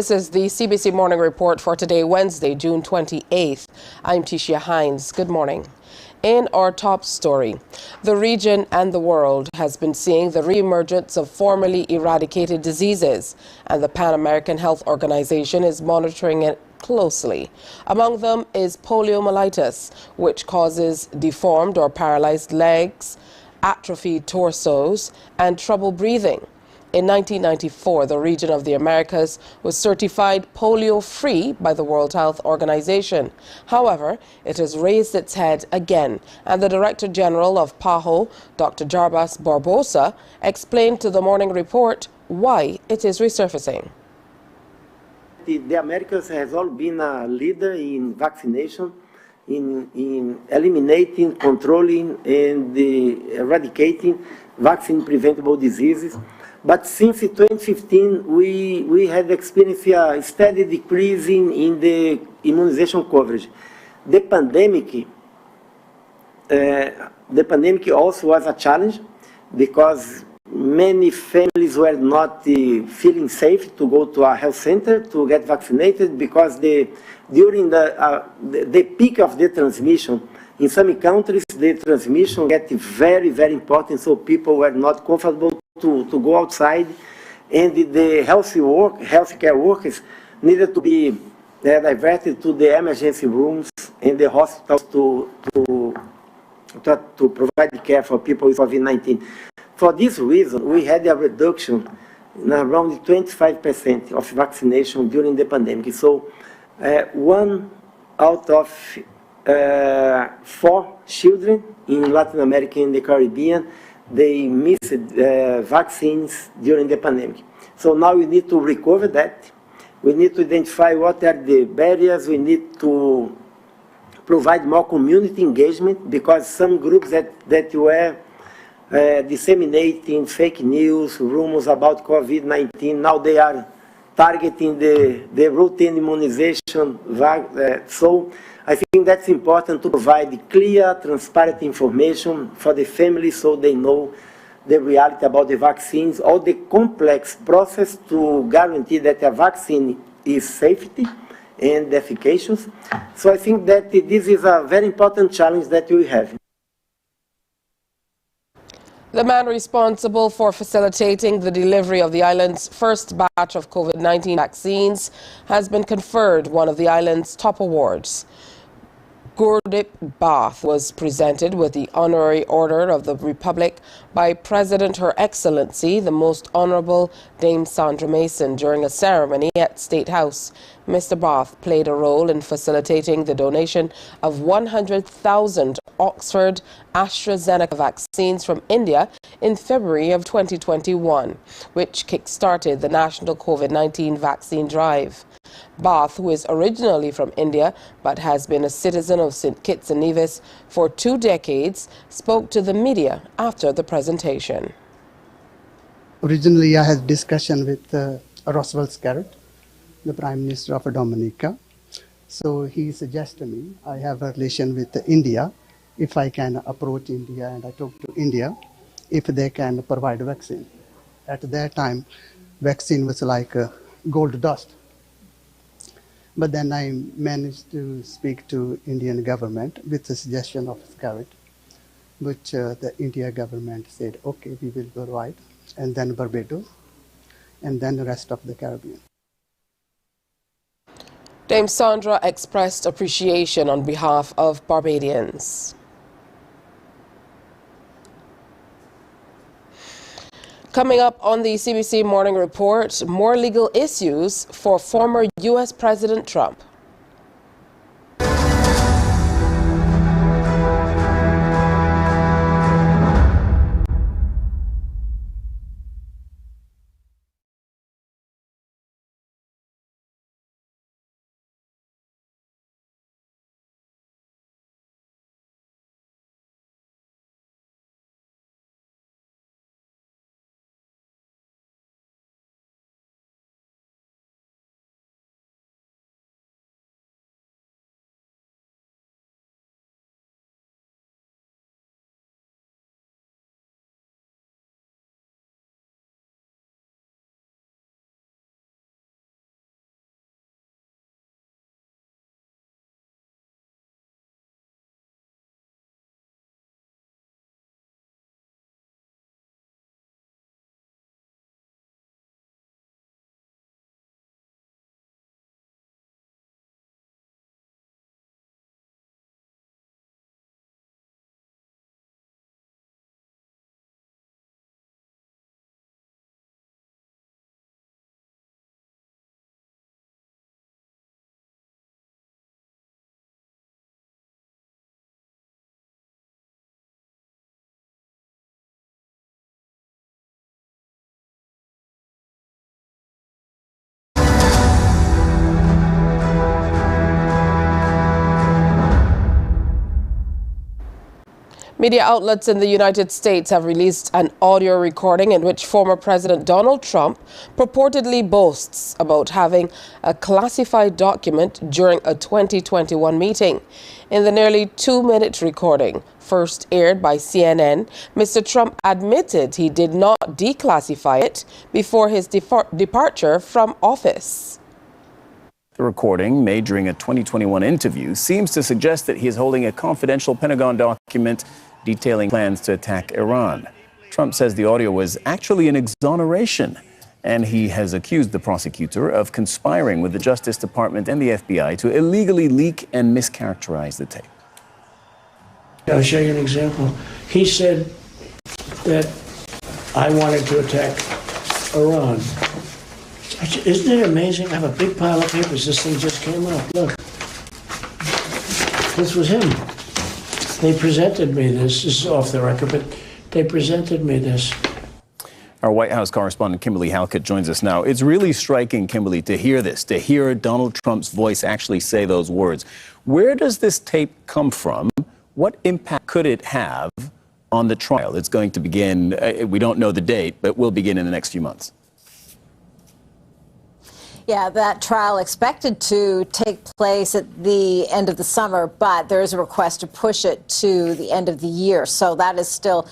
This is the CBC Morning Report for today, Wednesday, June 28th. I'm Tisha Hines. Good morning. In our top story, the region and the world has been seeing the re-emergence of formerly eradicated diseases, and the Pan American Health Organization is monitoring it closely. Among them is poliomyelitis, which causes deformed or paralyzed legs, atrophied torsos, and trouble breathing. In 1994, the region of the Americas was certified polio-free by the World Health Organization. However, it has raised its head again, and the Director General of PAHO, Dr. Jarbas Barbosa, explained to the Morning Report why it is resurfacing. The Americas has all been a leader in vaccination, in eliminating, controlling, and eradicating vaccine-preventable diseases. But since 2015, we had experienced a steady decrease in the immunization coverage. The pandemic also was a challenge because many families were not feeling safe to go to a health center to get vaccinated because during the peak of the transmission, in some countries, the transmission get very, very important, so people were not comfortable to go outside, and the healthcare workers needed to be diverted to the emergency rooms and the hospitals to provide care for people with COVID-19. For this reason, we had a reduction in around 25% of vaccination during the pandemic. So 1 out of 4 children in Latin America and the Caribbean, they missed vaccines during the pandemic. So now we need to recover that. We need to identify what are the barriers. We need to provide more community engagement because some groups that were disseminating fake news, rumors about COVID-19, now they are targeting the routine immunization. So I think that's important to provide clear, transparent information for the families so they know the reality about the vaccines, all the complex process to guarantee that a vaccine is safety and efficacious. So I think that this is a very important challenge that we have. The man responsible for facilitating the delivery of the island's first batch of COVID-19 vaccines has been conferred one of the island's top awards. Gurdip Bath was presented with the Honorary Order of the Republic by President Her Excellency, the Most Honorable Dame Sandra Mason, during a ceremony at State House. Mr. Bath played a role in facilitating the donation of 100,000 Oxford AstraZeneca vaccines from India in February of 2021, which kick-started the national COVID-19 vaccine drive. Bath, who is originally from India but has been a citizen of St. Kitts and Nevis for 2 decades, spoke to the media after the presentation. Originally, I had discussion with Roosevelt Scarrett, the Prime Minister of Dominica. So he suggested me, I have a relation with India, if I can approach India, and I talked to India, if they can provide vaccine. At that time, vaccine was like gold dust. But then I managed to speak to Indian government with the suggestion of Scarrett, which the India government said, okay, we will provide, and then Barbados, and then the rest of the Caribbean. Dame Sandra expressed appreciation on behalf of Barbadians. Coming up on the CBC Morning Report, more legal issues for former U.S. President Trump. Media outlets in the United States have released an audio recording in which former President Donald Trump purportedly boasts about having a classified document during a 2021 meeting. In the nearly 2-minute recording, first aired by CNN, Mr. Trump admitted he did not declassify it before his departure from office. The recording, made during a 2021 interview, seems to suggest that he is holding a confidential Pentagon document detailing plans to attack Iran. Trump says the audio was actually an exoneration, and he has accused the prosecutor of conspiring with the Justice Department and the FBI to illegally leak and mischaracterize the tape. I'll show you an example. He said that I wanted to attack Iran. Isn't it amazing? I have a big pile of papers. This thing just came up. Look. This was him. They presented me this. This is off the record, but they presented me this. Our White House correspondent Kimberly Halkett joins us now. It's really striking, Kimberly, to hear this, to hear Donald Trump's voice actually say those words. Where does this tape come from? What impact could it have on the trial? It's going to begin, we don't know the date, but will begin in the next few months. Yeah, that trial expected to take place at the end of the summer, but there is a request to push it to the end of the year. So that is still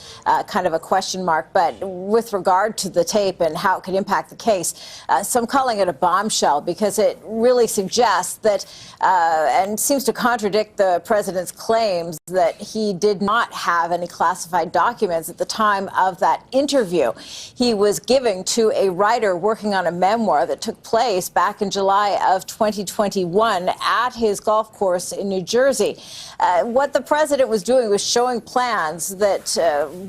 kind of a question mark. But with regard to the tape and how it could impact the case, some calling it a bombshell because it really suggests that and seems to contradict the president's claims that he did not have any classified documents at the time of that interview. He was giving to a writer working on a memoir that took place back in July of 2021 at his golf course in New Jersey. What the president was doing was showing plans that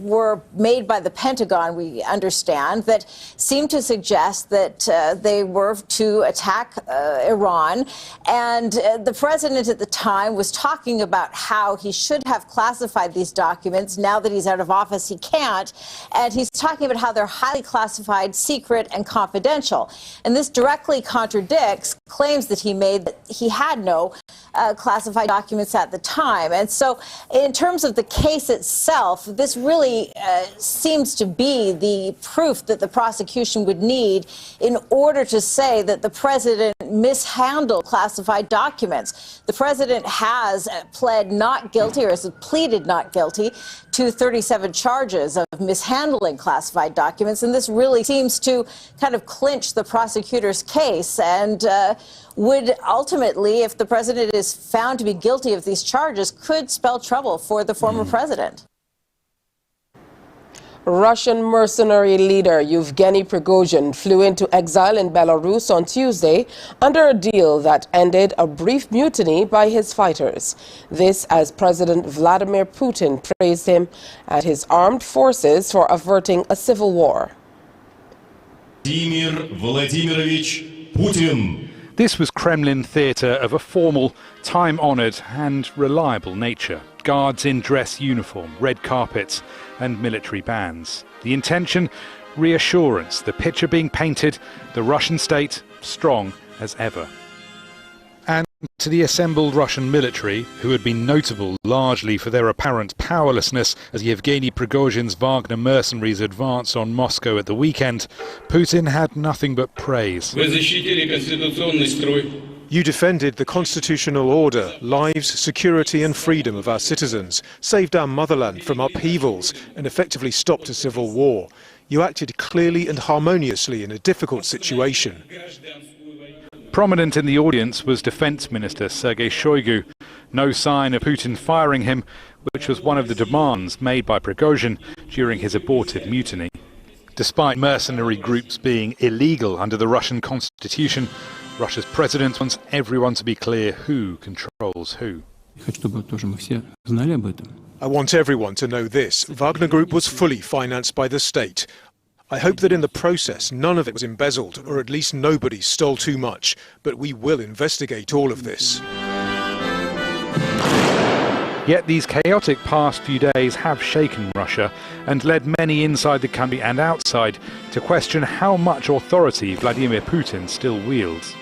were made by the Pentagon, we understand, that seemed to suggest that they were to attack Iran. And the president at the time was talking about how he should have classified these documents. Now that he's out of office, he can't. And he's talking about how they're highly classified, secret, and confidential. And this directly contradicts claims that he made that he had no classified documents at the time. And so in terms of the case itself, this really seems to be the proof that the prosecution would need in order to say that the president mishandled classified documents. The president has pled not guilty, or has pleaded not guilty, to 37 charges of mishandling classified documents. And this really seems to kind of clinch the prosecutor's case and would ultimately, if the president is found to be guilty of these charges, could spell trouble for the former president. Russian mercenary leader Yevgeny Prigozhin flew into exile in Belarus on Tuesday under a deal that ended a brief mutiny by his fighters. This as President Vladimir Putin praised him and his armed forces for averting a civil war. Vladimir Vladimirovich Putin. This was Kremlin theatre of a formal, time-honoured and reliable nature. Guards in dress uniform, red carpets and military bands. The intention? Reassurance. The picture being painted, the Russian state strong as ever. And to the assembled Russian military, who had been notable largely for their apparent powerlessness as Yevgeny Prigozhin's Wagner mercenaries advanced on Moscow at the weekend, Putin had nothing but praise. You defended the constitutional order, lives, security and freedom of our citizens, saved our motherland from upheavals and effectively stopped a civil war. You acted clearly and harmoniously in a difficult situation. Prominent in the audience was Defence Minister Sergei Shoigu. No sign of Putin firing him, which was one of the demands made by Prigozhin during his aborted mutiny. Despite mercenary groups being illegal under the Russian constitution, Russia's president wants everyone to be clear who controls who. I want everyone to know this. Wagner Group was fully financed by the state. I hope that in the process none of it was embezzled, or at least nobody stole too much. But we will investigate all of this. Yet these chaotic past few days have shaken Russia and led many inside the country and outside to question how much authority Vladimir Putin still wields.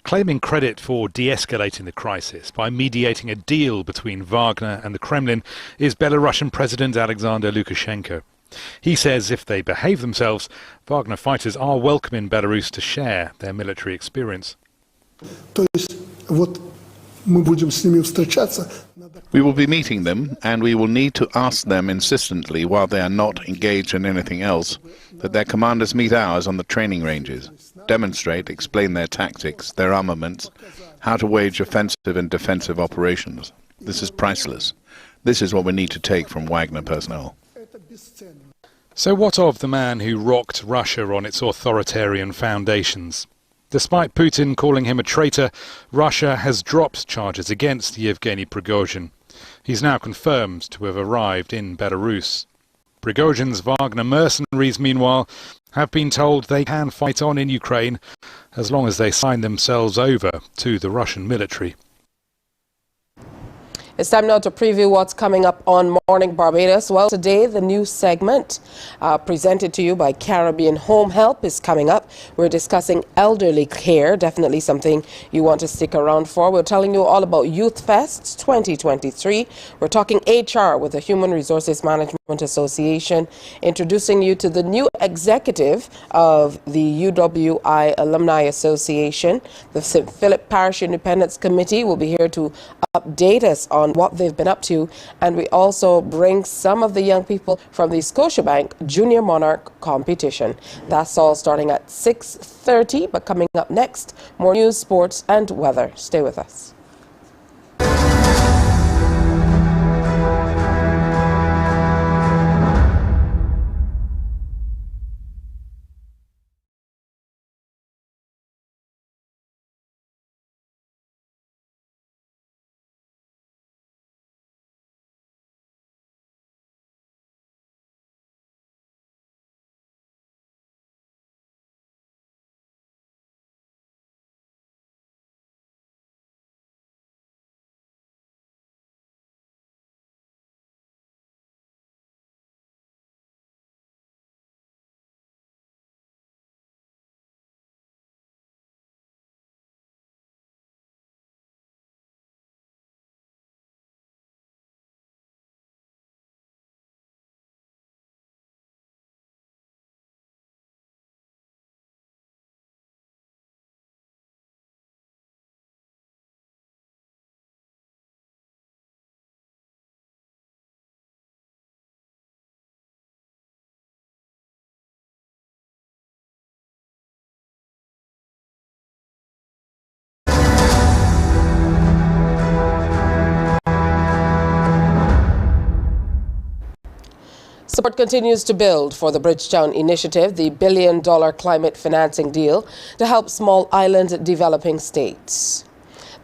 Claiming credit for de-escalating the crisis by mediating a deal between Wagner and the Kremlin is Belarusian President Alexander Lukashenko. He says if they behave themselves, Wagner fighters are welcome in Belarus to share their military experience. We will be meeting them, and we will need to ask them insistently, while they are not engaged in anything else, that their commanders meet ours on the training ranges, demonstrate, explain their tactics, their armaments, how to wage offensive and defensive operations. This is priceless. This is what we need to take from Wagner personnel. So what of the man who rocked Russia on its authoritarian foundations? Despite Putin calling him a traitor, Russia has dropped charges against Yevgeny Prigozhin. He's now confirmed to have arrived in Belarus. Prigozhin's Wagner mercenaries, meanwhile, have been told they can fight on in Ukraine as long as they sign themselves over to the Russian military. It's time now to preview what's coming up on Morning Barbados. Well, today the new segment presented to you by Caribbean Home Help is coming up. We're discussing elderly care, definitely something you want to stick around for. We're telling you all about Youth Fest 2023. We're talking HR with the Human Resources Management Association, introducing you to the new executive of the UWI Alumni Association. The St. Philip Parish Independence Committee will be here to update us on what they've been up to, and we also bring some of the young people from the Scotiabank Junior Monarch competition. That's all starting at 6:30, but coming up next, more news, sports and weather. Stay with us. Support continues to build for the Bridgetown Initiative, the billion-dollar climate financing deal to help small island developing states.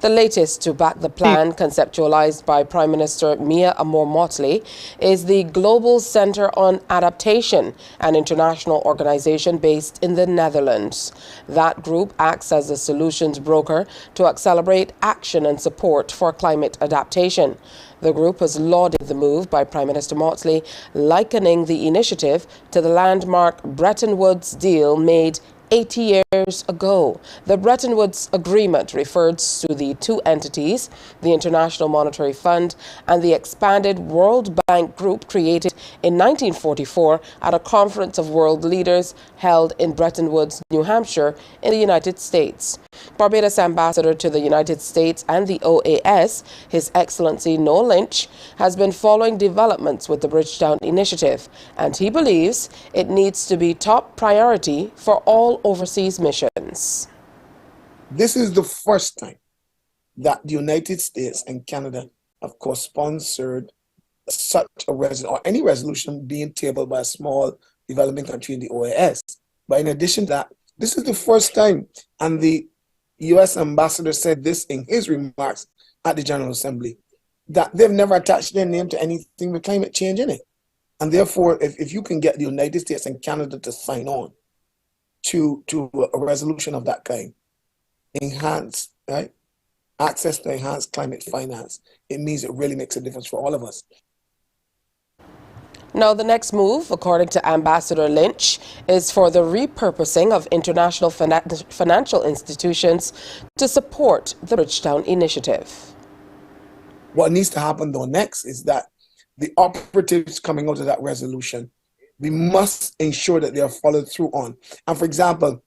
The latest to back the plan, conceptualized by Prime Minister Mia Amor-Motley, is the Global Center on Adaptation, an international organization based in the Netherlands. That group acts as a solutions broker to accelerate action and support for climate adaptation. The group has lauded the move by Prime Minister Motley, likening the initiative to the landmark Bretton Woods deal made 80 years ago. The Bretton Woods Agreement refers to the two entities, the International Monetary Fund and the expanded World Bank Group created in 1944 at a conference of world leaders held in Bretton Woods, New Hampshire, in the United States. Barbados Ambassador to the United States and the OAS, His Excellency Noel Lynch, has been following developments with the Bridgetown Initiative, and he believes it needs to be top priority for all overseas missions. This is the first time that the United States and Canada have co-sponsored such a resolution, or any resolution being tabled by a small developing country in the OAS. But in addition to that, this is the first time, and the U.S. ambassador said this in his remarks at the General Assembly, that they've never attached their name to anything with climate change in it. And therefore, if you can get the United States and Canada to sign on to a resolution of that kind, enhance, right, access to enhanced climate finance, it means it really makes a difference for all of us. Now, the next move, according to Ambassador Lynch, is for the repurposing of international financial institutions to support the Bridgetown initiative. What needs to happen, though, next is that the operatives coming out of that resolution, we must ensure that they are followed through on. And for example,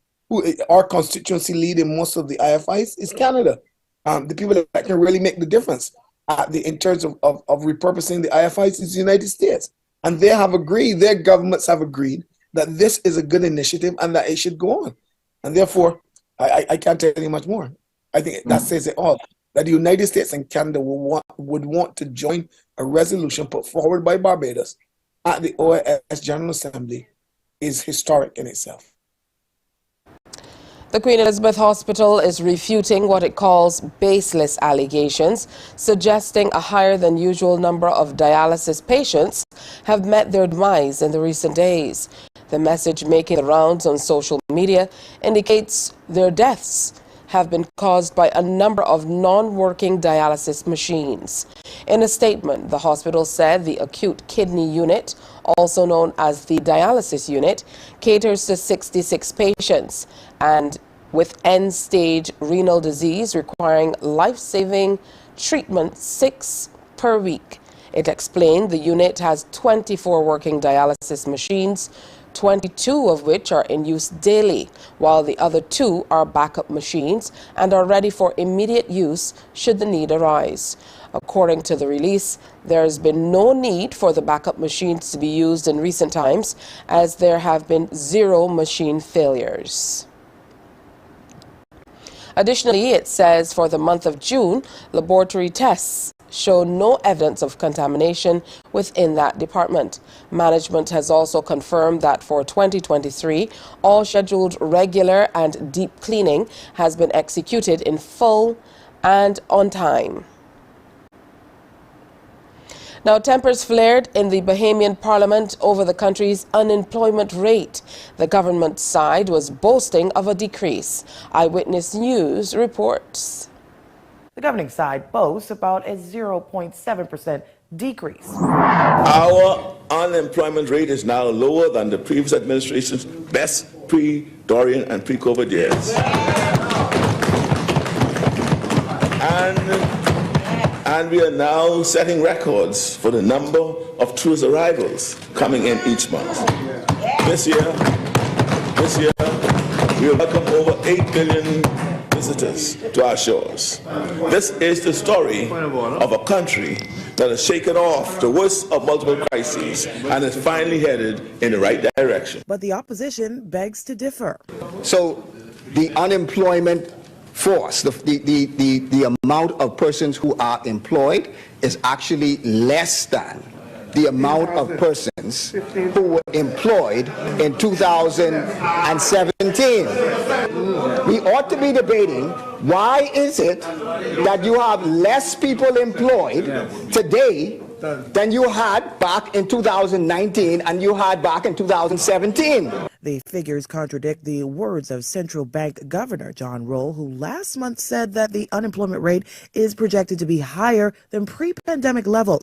our constituency lead in most of the IFIs is Canada. The people that can really make the difference in terms of repurposing the IFIs is the United States. And they have agreed, their governments have agreed that this is a good initiative and that it should go on. And therefore, I can't tell you much more. I think that says it all. That the United States and Canada would want to join a resolution put forward by Barbados at the OAS General Assembly is historic in itself. The Queen Elizabeth Hospital is refuting what it calls baseless allegations, suggesting a higher than usual number of dialysis patients have met their demise in the recent days. The message making the rounds on social media indicates their deaths have been caused by a number of non-working dialysis machines. In a statement, the hospital said the acute kidney unit, also known as the dialysis unit, caters to 66 patients and with end-stage renal disease requiring life-saving treatment 6 per week. It explained the unit has 24 working dialysis machines, 22 of which are in use daily, while the other 2 are backup machines and are ready for immediate use should the need arise. According to the release, there has been no need for the backup machines to be used in recent times, as there have been 0 machine failures. Additionally, it says for the month of June, laboratory tests show no evidence of contamination within that department. Management has also confirmed that for 2023, all scheduled regular and deep cleaning has been executed in full and on time. Now, tempers flared in the Bahamian Parliament over the country's unemployment rate. The government side was boasting of a decrease. Eyewitness News reports. The governing side boasts about a 0.7% decrease. Our unemployment rate is now lower than the previous administration's best pre-Dorian and pre-COVID years. And we are now setting records for the number of tourist arrivals coming in each month. This year, we will welcome over 8 million visitors to our shores. This is the story of a country that has shaken off the worst of multiple crises and is finally headed in the right direction. But the opposition begs to differ. So the unemployment force, the amount of persons who are employed is actually less than the amount of persons who were employed in 2017. We ought to be debating, why is it that you have less people employed today than you had back in 2019 and you had back in 2017? The figures contradict the words of Central Bank Governor John Roll, who last month said that the unemployment rate is projected to be higher than pre-pandemic levels.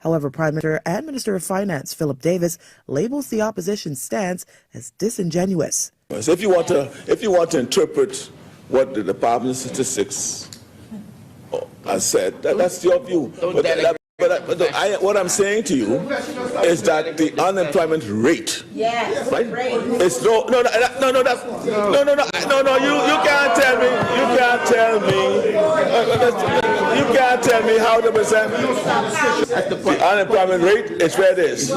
However, Prime Minister and Minister of Finance Philip Davis labels the opposition's stance as disingenuous. So if you want to interpret what the Department of Statistics has said, that's your view. But what I'm saying to you is that the unemployment rate, right? It's you can't tell me how to present the unemployment rate is where it is.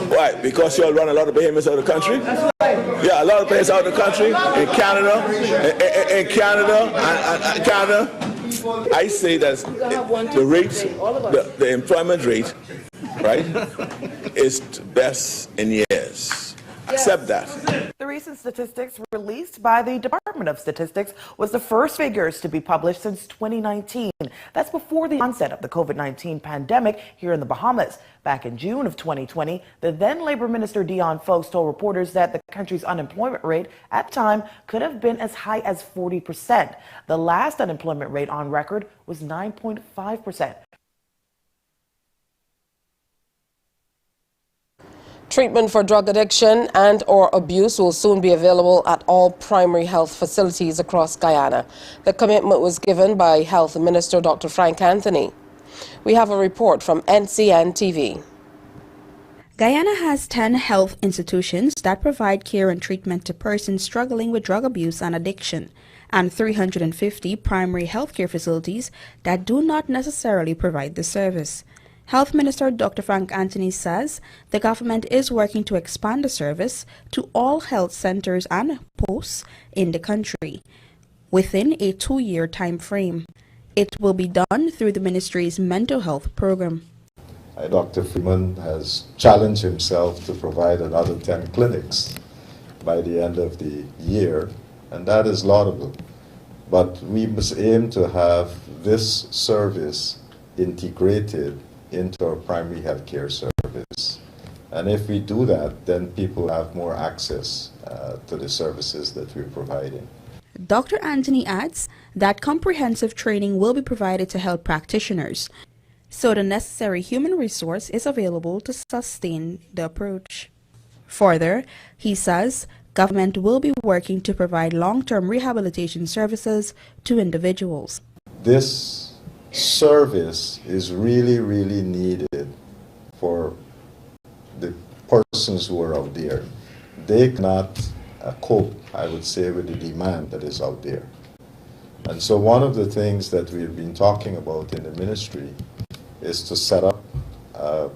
Why? Because you all run a lot of Bahamas out of the country. Yeah, a lot of places out of the country, in Canada, Canada. I say that the rate, the employment rate, right, is the best in years. Accept that. The recent statistics released by the Department of Statistics was the first figures to be published since 2019. That's before the onset of the COVID-19 pandemic here in the Bahamas. Back in June of 2020, the then Labor Minister Dion Folks told reporters that the country's unemployment rate at the time could have been as high as 40%. The last unemployment rate on record was 9.5%. Treatment for drug addiction and or abuse will soon be available at all primary health facilities across Guyana. The commitment was given by Health Minister Dr. Frank Anthony. We have a report from NCN TV. Guyana has 10 health institutions that provide care and treatment to persons struggling with drug abuse and addiction, and 350 primary healthcare facilities that do not necessarily provide the service. Health Minister Dr. Frank Anthony says the government is working to expand the service to all health centers and posts in the country within a 2-year time frame. It will be done through the ministry's mental health program. Dr. Freeman has challenged himself to provide another 10 clinics by the end of the year, and that is laudable. But we must aim to have this service integrated into our primary health care service. And if we do that, then people have more access to the services that we're providing. Dr. Anthony adds that comprehensive training will be provided to health practitioners, so the necessary human resource is available to sustain the approach. Further, he says government will be working to provide long-term rehabilitation services to individuals. This service is really, really needed for the persons who are out there. They cannot cope, I would say, with the demand that is out there. And so one of the things that we've been talking about in the ministry is to set up a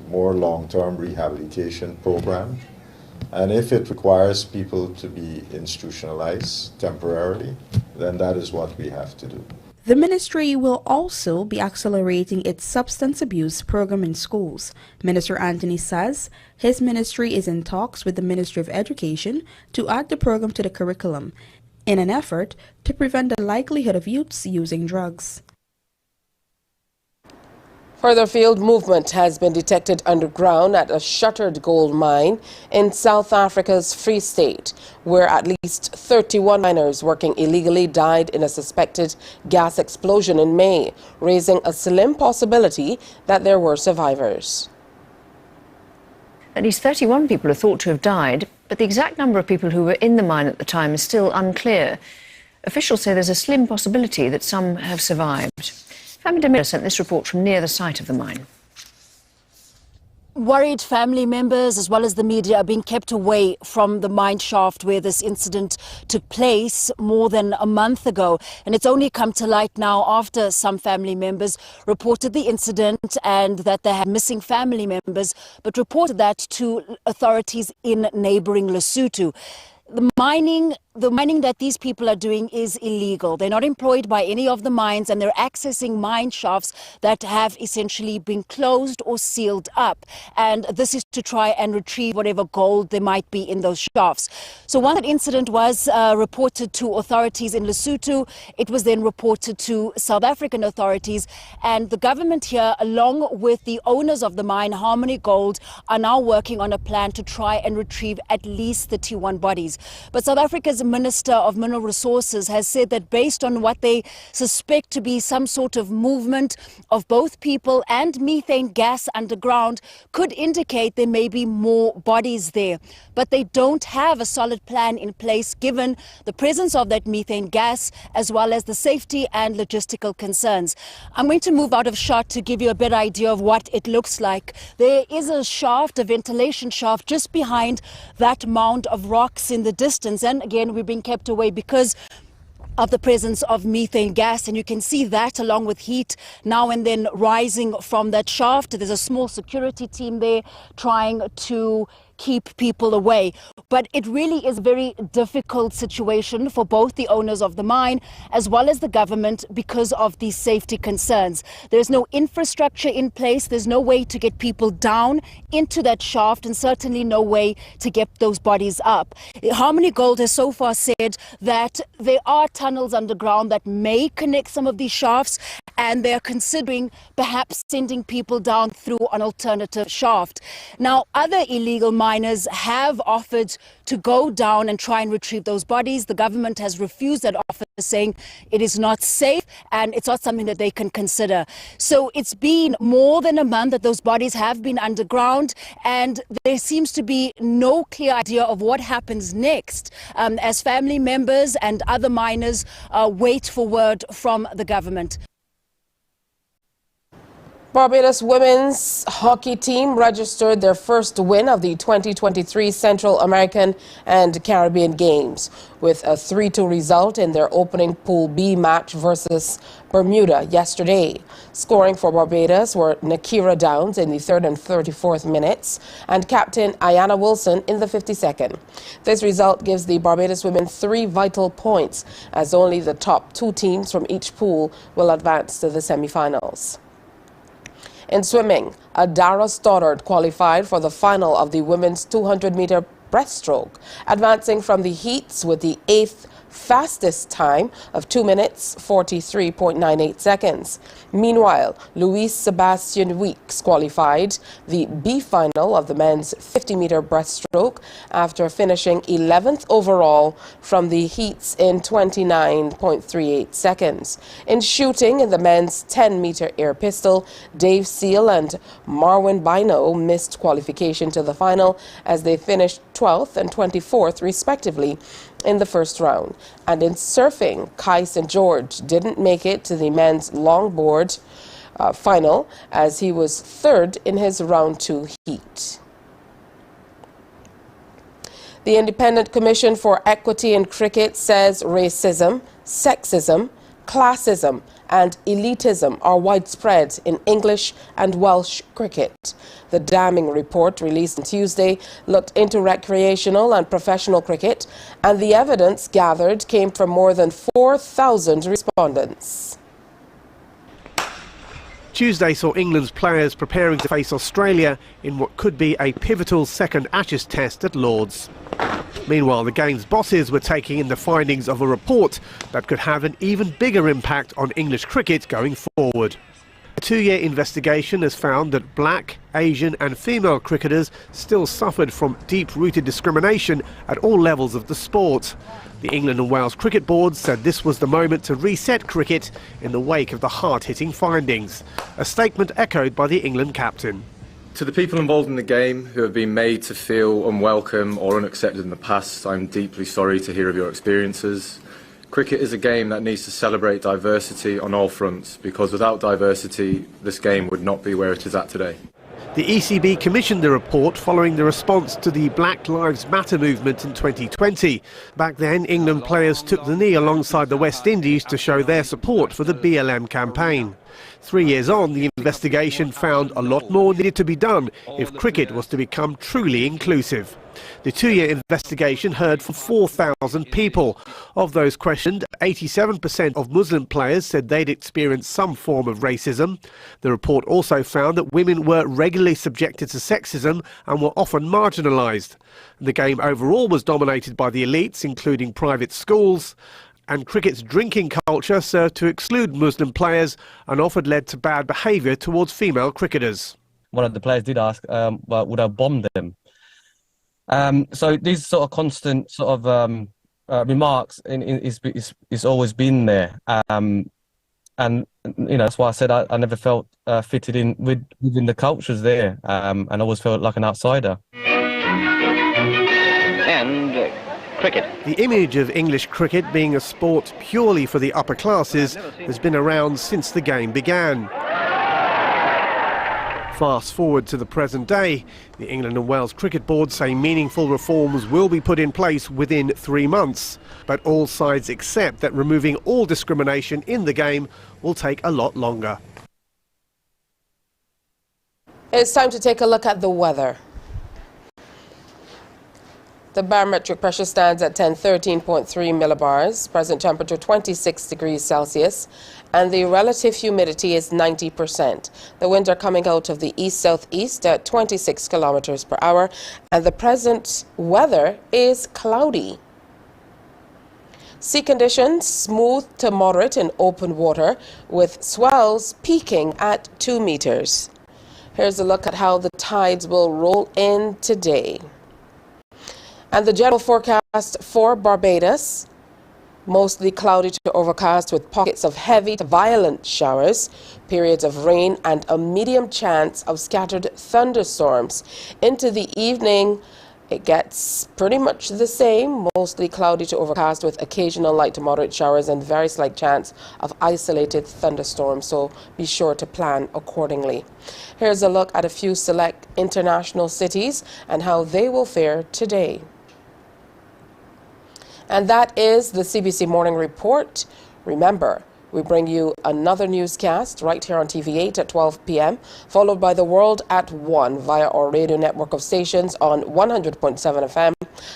more long-term rehabilitation program. And if it requires people to be institutionalized temporarily, then that is what we have to do. The ministry will also be accelerating its substance abuse program in schools. Minister Anthony says his ministry is in talks with the Ministry of Education to add the program to the curriculum in an effort to prevent the likelihood of youths using drugs. Further field movement has been detected underground at a shuttered gold mine in South Africa's Free State, where at least 31 miners working illegally died in a suspected gas explosion in May, raising a slim possibility that there were survivors. At least 31 people are thought to have died, but the exact number of people who were in the mine at the time is still unclear. Officials say there's a slim possibility that some have survived. Family Miller sent this report from near the site of the mine. Worried family members as well as the media are being kept away from the mine shaft where this incident took place more than a month ago. And it's only come to light now after some family members reported the incident and that they had missing family members, but reported that to authorities in neighboring Lesotho. The mining that these people are doing is illegal. They're not employed by any of the mines, and they're accessing mine shafts that have essentially been closed or sealed up. And this is to try and retrieve whatever gold there might be in those shafts. So once that incident was reported to authorities in Lesotho, it was then reported to South African authorities. And the government here, along with the owners of the mine, Harmony Gold, are now working on a plan to try and retrieve at least 31 bodies. But South Africa's Minister of Mineral Resources has said that based on what they suspect to be some sort of movement of both people and methane gas underground could indicate there may be more bodies there. But they don't have a solid plan in place given the presence of that methane gas as well as the safety and logistical concerns. I'm going to move out of shot to give you a better idea of what it looks like. There is a shaft, a ventilation shaft just behind that mound of rocks in the distance, and again we're being kept away because of the presence of methane gas, and you can see that along with heat now and then rising from that shaft. There's a small security team there trying to keep people away. But it really is a very difficult situation for both the owners of the mine as well as the government because of these safety concerns. There's no infrastructure in place. There's no way to get people down into that shaft and certainly no way to get those bodies up. Harmony Gold has so far said that there are tunnels underground that may connect some of these shafts, and they're considering perhaps sending people down through an alternative shaft. Now, other illegal miners have offered to go down and try and retrieve those bodies. The government has refused that offer saying it is not safe and it's not something that they can consider. So it's been more than a month that those bodies have been underground, and there seems to be no clear idea of what happens next as family members and other miners wait for word from the government. Barbados women's hockey team registered their first win of the 2023 Central American and Caribbean Games with a 3-2 result in their opening Pool B match versus Bermuda yesterday. Scoring for Barbados were Nakira Downs in the 3rd and 34th minutes and captain Ayana Wilson in the 52nd. This result gives the Barbados women 3 vital points, as only the top 2 teams from each pool will advance to the semi-finals. In swimming, Adara Stoddard qualified for the final of the women's 200-meter breaststroke, advancing from the heats with the 8th fastest time of 2 minutes 43.98 seconds. Meanwhile, Luis Sebastian Weeks qualified the B final of the men's 50-meter breaststroke after finishing 11th overall from the heats in 29.38 seconds. In shooting in the men's 10-meter air pistol, Dave Seal and Marwin Bino missed qualification to the final as they finished 12th and 24th respectively in the first round. And in surfing, Kai St. George didn't make it to the men's longboard final as he was 3rd in his round 2 heat. The Independent Commission for Equity in Cricket says racism, sexism, classism and elitism are widespread in English and Welsh cricket. The damning report released on Tuesday looked into recreational and professional cricket, and the evidence gathered came from more than 4,000 respondents. Tuesday saw England's players preparing to face Australia in what could be a pivotal second Ashes test at Lord's. Meanwhile, the game's bosses were taking in the findings of a report that could have an even bigger impact on English cricket going forward. A 2-year investigation has found that black, Asian and female cricketers still suffered from deep-rooted discrimination at all levels of the sport. The England and Wales Cricket Board said this was the moment to reset cricket in the wake of the hard-hitting findings. A statement echoed by the England captain. To the people involved in the game who have been made to feel unwelcome or unaccepted in the past, I'm deeply sorry to hear of your experiences. Cricket is a game that needs to celebrate diversity on all fronts, because without diversity, this game would not be where it is at today. The ECB commissioned the report following the response to the Black Lives Matter movement in 2020. Back then, England players took the knee alongside the West Indies to show their support for the BLM campaign. 3 years on, the investigation found a lot more needed to be done if cricket was to become truly inclusive. The 2-year investigation heard from 4,000 people. Of those questioned, 87% of Muslim players said they'd experienced some form of racism. The report also found that women were regularly subjected to sexism and were often marginalised. The game overall was dominated by the elites, including private schools, and cricket's drinking culture served to exclude Muslim players and often led to bad behaviour towards female cricketers. One of the players did ask, would I bomb them? So these sort of constant sort of remarks is always been there, and you know that's why I said I never felt fitted in within the cultures there, and I always felt like an outsider. And cricket. The image of English cricket being a sport purely for the upper classes has been around since the game began. Fast forward to the present day, the England and Wales Cricket Board say meaningful reforms will be put in place within 3 months. But all sides accept that removing all discrimination in the game will take a lot longer. It's time to take a look at the weather. The barometric pressure stands at 1013.3 millibars, present temperature 26 degrees Celsius, and the relative humidity is 90%. The winds are coming out of the east-southeast at 26 kilometers per hour, and the present weather is cloudy. Sea conditions smooth to moderate in open water, with swells peaking at 2 meters. Here's a look at how the tides will roll in today. And the general forecast for Barbados: Mostly cloudy to overcast with pockets of heavy to violent showers, periods of rain, and a medium chance of scattered thunderstorms. Into the evening, it gets pretty much the same, mostly cloudy to overcast with occasional light to moderate showers and very slight chance of isolated thunderstorms, so be sure to plan accordingly. Here's a look at a few select international cities and how they will fare today. And that is the CBC Morning Report. Remember, we bring you another newscast right here on TV8 at 12 p.m., followed by The World at 1 via our radio network of stations on 100.7 FM,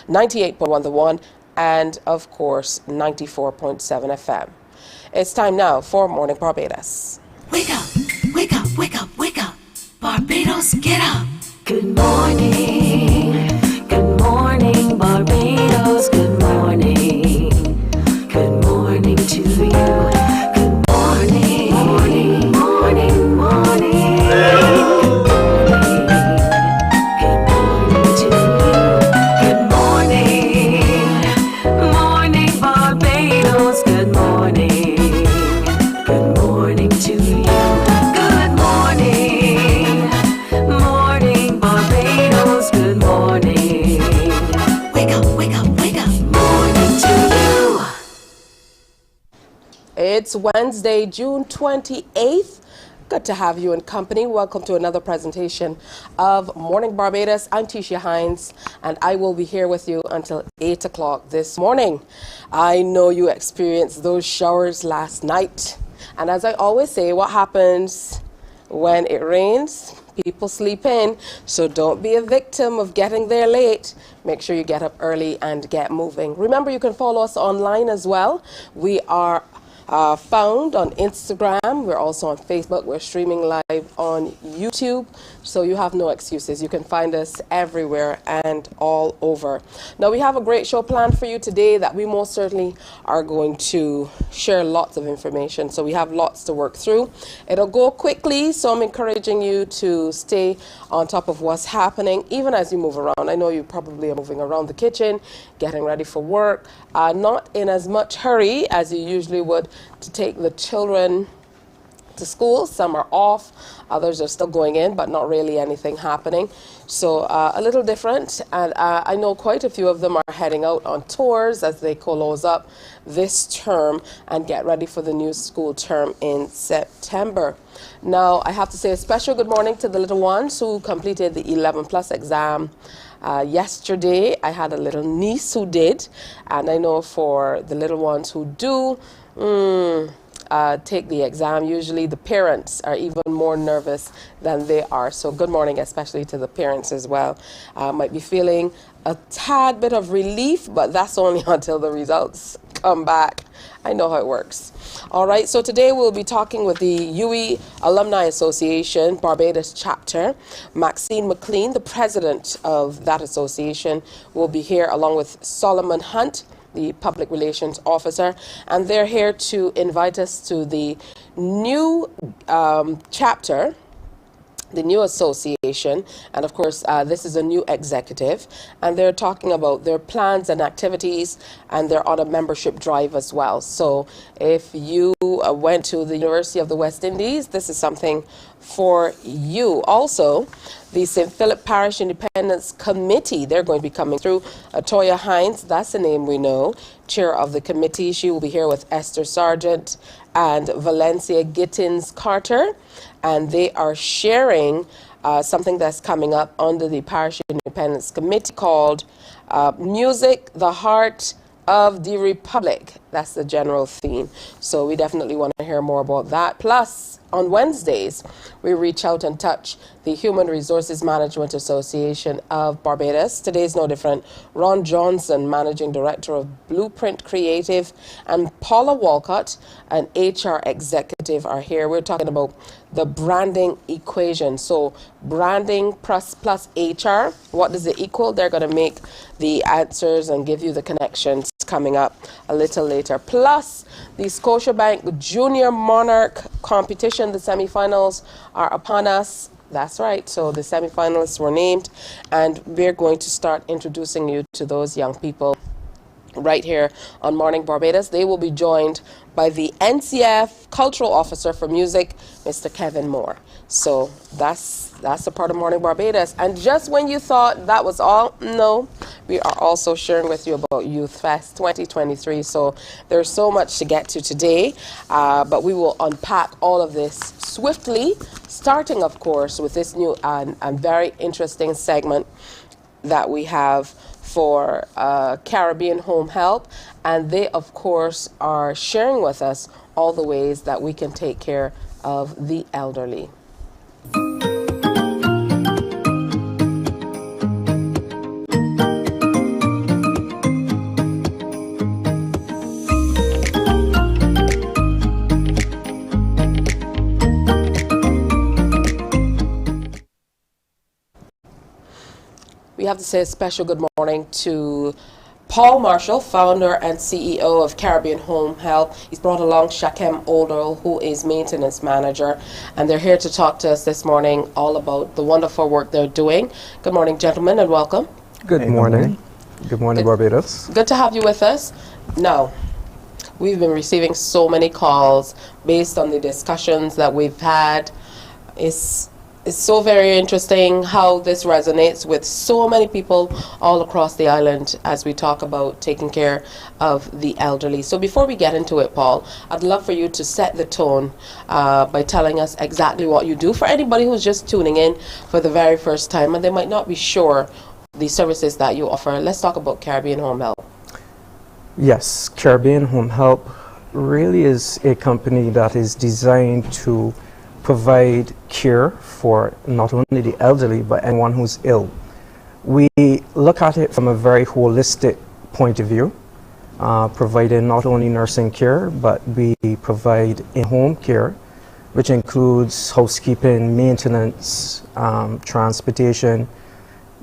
98.1 The One, and of course 94.7 FM. It's time now for Morning Barbados. Wake up, wake up, wake up, wake up. Barbados, get up. Good morning. Good morning, Barbados. Good morning. Good morning to you. Good morning. Morning, morning, morning. Good morning to you. Good morning. Morning, Barbados. Good morning. Good morning to you. Good morning. Morning, Barbados. Good morning. Wake up, wake up, wake up. Morning to you. It's Wednesday, June 28th. Good to have you in company. Welcome to another presentation of Morning Barbados. I'm Tisha Hines, and I will be here with you until 8 o'clock this morning. I know you experienced those showers last night. And as I always say, what happens when it rains? People sleep in. So don't be a victim of getting there late. Make sure you get up early and get moving. Remember, you can follow us online as well. We are found on Instagram. We're also on Facebook. We're streaming live on YouTube. So you have no excuses. You can find us everywhere and all over. Now, we have a great show planned for you today that we most certainly are going to share lots of information. So we have lots to work through. It'll go quickly, so I'm encouraging you to stay on top of what's happening, even as you move around. I know you probably are moving around the kitchen, getting ready for work, not in as much hurry as you usually would to take the children to school. Some are off, others are still going in, but not really anything happening. So a little different, and I know quite a few of them are heading out on tours as they close up this term and get ready for the new school term in September. Now, I have to say a special good morning to the little ones who completed the 11 plus exam yesterday. I had a little niece who did, and I know for the little ones who do take the exam, usually the parents are even more nervous than they are. So good morning, especially to the parents as well. Might be feeling a tad bit of relief, but that's only until the results come back. I know how it works. All right, so today we'll be talking with the UE Alumni Association Barbados chapter. Maxine McLean, the president of that association, will be here along with Solomon Hunt, the public relations officer, and they're here to invite us to the new chapter, the new association, and of course this is a new executive, and they're talking about their plans and activities, and they're on a membership drive as well. So if you went to the University of the West Indies, this is something for you. Also, the St. Philip Parish Independence Committee, they're going to be coming through. Toya Hines, that's a name we know, chair of the committee. She will be here with Esther Sargent and Valencia Gittins Carter, and they are sharing something that's coming up under the Parish Independence Committee called Music, the Heart of the Republic. That's the general theme. So we definitely want to hear more about that. Plus, on Wednesdays, we reach out and touch the Human Resources Management Association of Barbados. Today is no different. Ron Johnson, Managing Director of Blueprint Creative, and Paula Walcott, an HR executive, are here. We're talking about the branding equation. So branding plus HR, what does it equal? They're going to make the answers and give you the connections coming up a little later. Plus, the Scotiabank Junior Monarch competition, the semifinals are upon us. That's right. So the semifinalists were named, and we're going to start introducing you to those young people right here on Morning Barbados. They will be joined by the NCF Cultural Officer for Music, Mr. Kevin Moore. So that's a part of Morning Barbados. And just when you thought that was all, no, we are also sharing with you about Youth Fest 2023. So there's so much to get to today, but we will unpack all of this swiftly, starting, of course, with this new and very interesting segment that we have for Caribbean Home Help, and they of course are sharing with us all the ways that we can take care of the elderly. We have to say a special good morning to Paul Marshall, founder and CEO of Caribbean Home Help. He's brought along Shakem Odol, who is maintenance manager, and they're here to talk to us this morning all about the wonderful work they're doing. Good morning, gentlemen, and welcome. Good morning. Good morning, Barbados. Good to have you with us. Now, we've been receiving so many calls based on the discussions that we've had. It's so very interesting how this resonates with so many people all across the island as we talk about taking care of the elderly. So before we get into it, Paul, I'd love for you to set the tone by telling us exactly what you do for anybody who's just tuning in for the very first time and they might not be sure the services that you offer. Let's talk about Caribbean Home Help. Yes, Caribbean Home Help really is a company that is designed to provide care for not only the elderly but anyone who's ill. We look at it from a very holistic point of view, providing not only nursing care but we provide in-home care, which includes housekeeping, maintenance, transportation,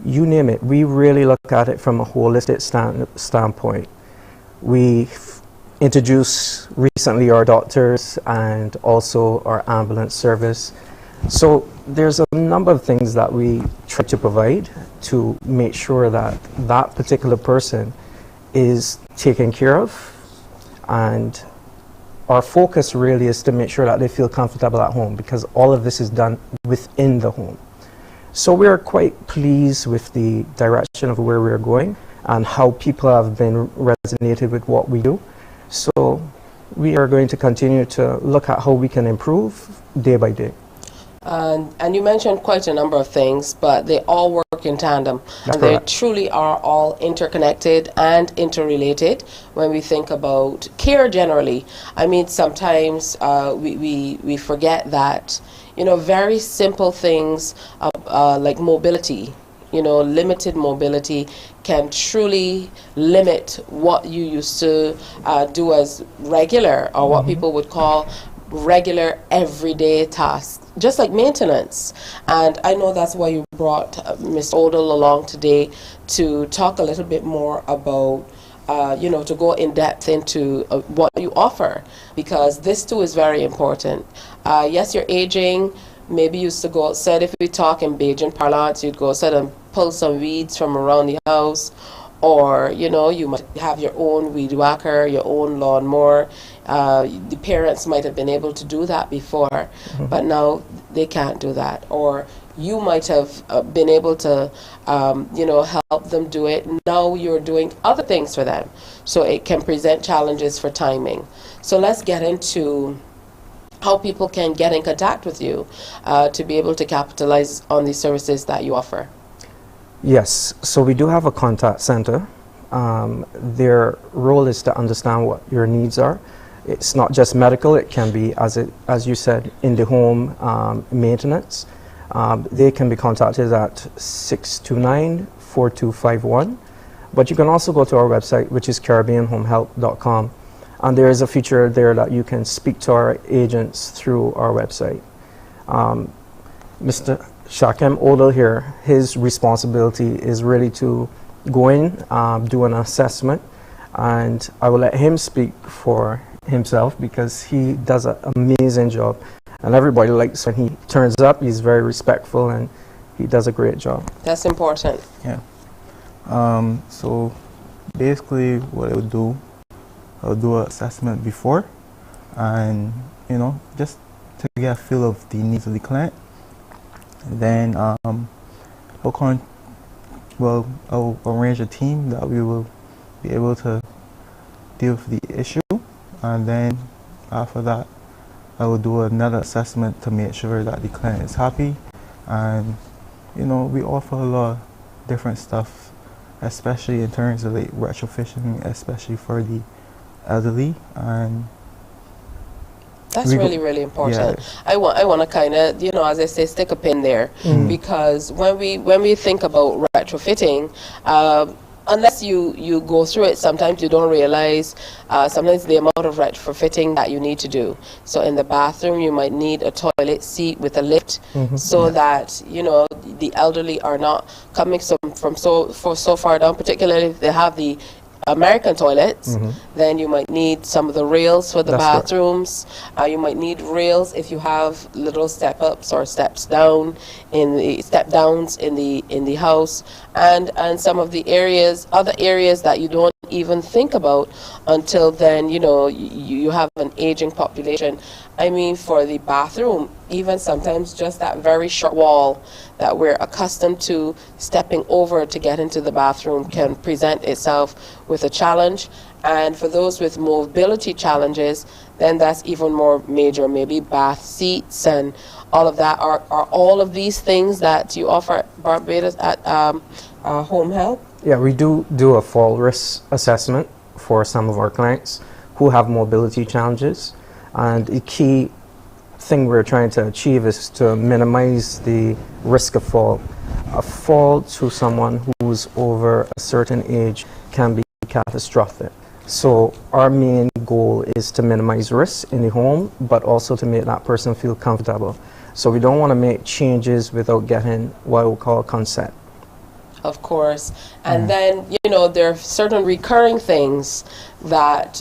you name it. We really look at it from a holistic standpoint. We introduced recently our doctors and also our ambulance service. So there's a number of things that we try to provide to make sure that that particular person is taken care of, and our focus really is to make sure that they feel comfortable at home, because all of this is done within the home. So we are quite pleased with the direction of where we're going and how people have been resonated with what we do. So we are going to continue to look at how we can improve day by day. And you mentioned quite a number of things, but they all work in tandem. That's and they correct. truly are all interconnected and interrelated when we think about care generally. I mean, sometimes we forget that, you know, very simple things like mobility, you know, limited mobility can truly limit what you used to do as regular, or what people would call regular everyday tasks, just like maintenance. And I know that's why you brought Ms. Odell along today to talk a little bit more about you know, to go in depth into what you offer, because this too is very important. Yes, you're aging. Maybe you used to go outside. If we talk in Bajan parlance, you'd go outside and pull some weeds from around the house, or you know, you might have your own weed whacker, your own lawnmower. The parents might have been able to do that before, but now they can't do that. Or you might have been able to, you know, help them do it. Now you're doing other things for them, so it can present challenges for timing. So let's get into how people can get in contact with you to be able to capitalize on the services that you offer. Yes, so we do have a contact center. Their role is to understand what your needs are. It's not just medical, it can be, as you said, in the home maintenance. They can be contacted at 629-4251. But you can also go to our website, which is CaribbeanHomeHelp.com. And there is a feature there that you can speak to our agents through our website. Mr. Shakem Odell here, his responsibility is really to go in, do an assessment, and I will let him speak for himself because he does an amazing job. And everybody likes when he turns up. He's very respectful and he does a great job. That's important. Yeah. So Basically, what I would do an assessment before, and just to get a feel of the needs of the client. And then I'll arrange a team that we will be able to deal with the issue, and then after that I will do another assessment to make sure that the client is happy. And we offer a lot of different stuff, especially in terms of like retrofitting, especially for the elderly. And that's really important. Yeah. I want to kind of, as I say, stick a pin there, because when we think about retrofitting, unless you go through it, sometimes you don't realize sometimes the amount of retrofitting that you need to do. So in the bathroom, you might need a toilet seat with a lift, so that the elderly are not coming from so far down. Particularly if they have the American toilets, then you might need some of the rails for the bathrooms. You might need rails if you have little step ups or steps down in the step downs in the house, and some of the other areas that you don't even think about until then. You have an aging population. I mean, for the bathroom, even sometimes just that very short wall that we're accustomed to stepping over to get into the bathroom can present itself with a challenge. And for those with mobility challenges, then that's even more major. Maybe bath seats and all of that. Are all of these things that you offer at Barbados at Home Help? Yeah, we do a fall risk assessment for some of our clients who have mobility challenges. And the key thing we're trying to achieve is to minimize the risk of fall. A fall to someone who's over a certain age can be catastrophic. So our main goal is to minimize risk in the home, but also to make that person feel comfortable. So we don't want to make changes without getting what we call consent. Of course. And then, there are certain recurring things that,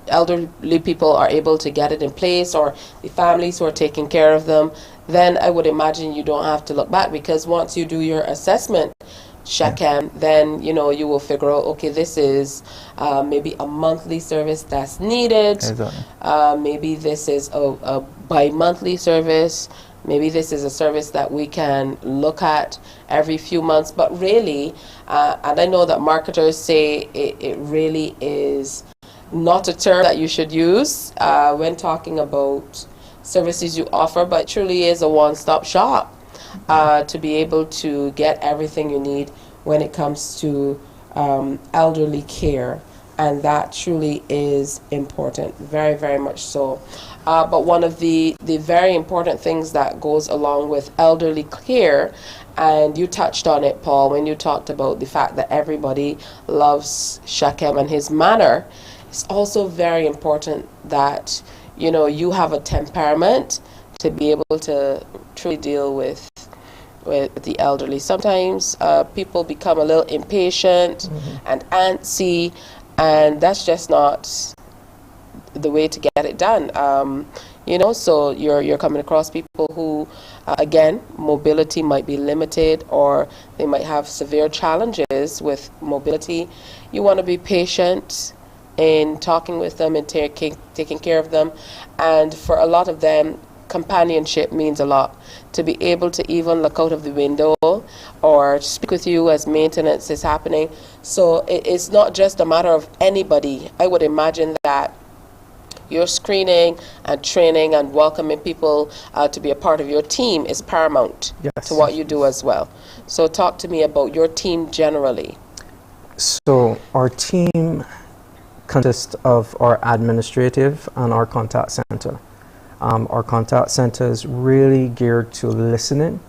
elderly people are able to get it in place, or the families who are taking care of them. Then I would imagine you don't have to look back, because once you do your assessment, then, you will figure out, okay, this is maybe a monthly service that's needed. Exactly. Maybe this is a bi-monthly service. Maybe this is a service that we can look at every few months. But really, and I know that marketers say it really is not a term that you should use when talking about services you offer, but it truly is a one-stop shop to be able to get everything you need when it comes to elderly care. And that truly is important, very, very much so. But one of the very important things that goes along with elderly care, and you touched on it, Paul, when you talked about the fact that everybody loves Shakem and his manner, it's also very important that, you have a temperament to be able to truly deal with the elderly. Sometimes people become a little impatient and antsy, and that's just not the way to get it done. So you're coming across people who, again, mobility might be limited, or they might have severe challenges with mobility. You want to be patient in talking with them and taking care of them. And for a lot of them, companionship means a lot. To be able to even look out of the window or speak with you as maintenance is happening. So it's not just a matter of anybody. I would imagine that your screening and training and welcoming people to be a part of your team is paramount to what you do as well. So talk to me about your team generally. So our team consists of our administrative and our contact center. Our contact center is really geared to listening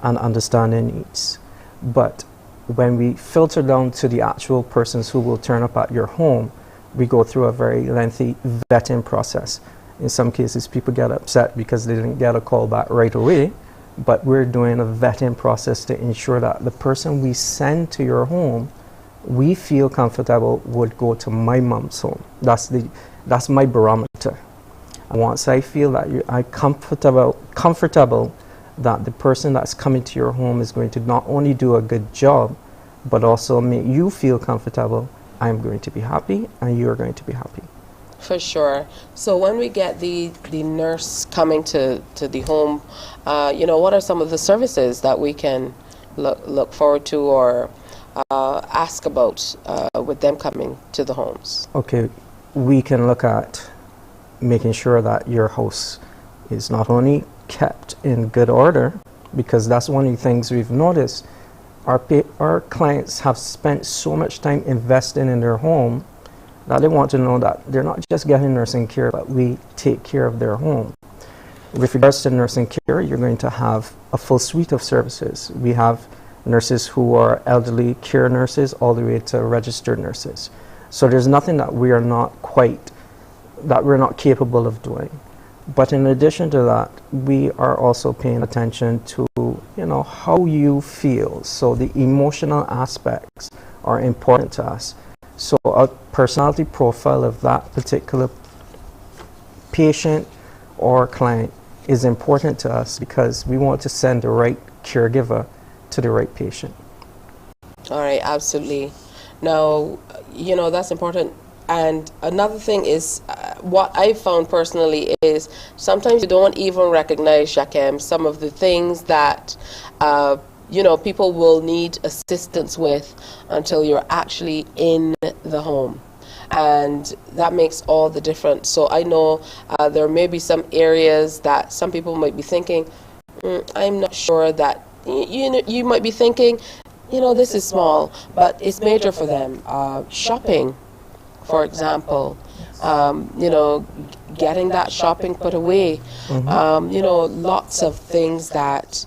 and understanding needs. But when we filter down to the actual persons who will turn up at your home, we go through a very lengthy vetting process. In some cases, people get upset because they didn't get a call back right away, but we're doing a vetting process to ensure that the person we send to your home, we feel comfortable would go to my mom's home. That's my barometer. And once I feel that I'm comfortable that the person that's coming to your home is going to not only do a good job, but also make you feel comfortable. I'm going to be happy and you're going to be happy. For sure. So when we get the nurse coming to the home, what are some of the services that we can look forward to or ask about with them coming to the homes? Okay, we can look at making sure that your house is not only kept in good order, because that's one of the things we've noticed. Our clients have spent so much time investing in their home that they want to know that they're not just getting nursing care, but we take care of their home. With regards to nursing care, you're going to have a full suite of services. We have nurses who are elderly care nurses all the way to registered nurses. So there's nothing that we're not capable of doing. But in addition to that, we are also paying attention to, how you feel. So the emotional aspects are important to us. So a personality profile of that particular patient or client is important to us because we want to send the right caregiver to the right patient. All right, absolutely. Now, that's important. And another thing is, what I found personally is sometimes you don't even recognize, Shakem, some of the things that, people will need assistance with until you're actually in the home. And that makes all the difference. So I know there may be some areas that some people might be thinking, I'm not sure that, you might be thinking, this is small, but it's major for them. Shopping, for example, getting that shopping put away, lots of things that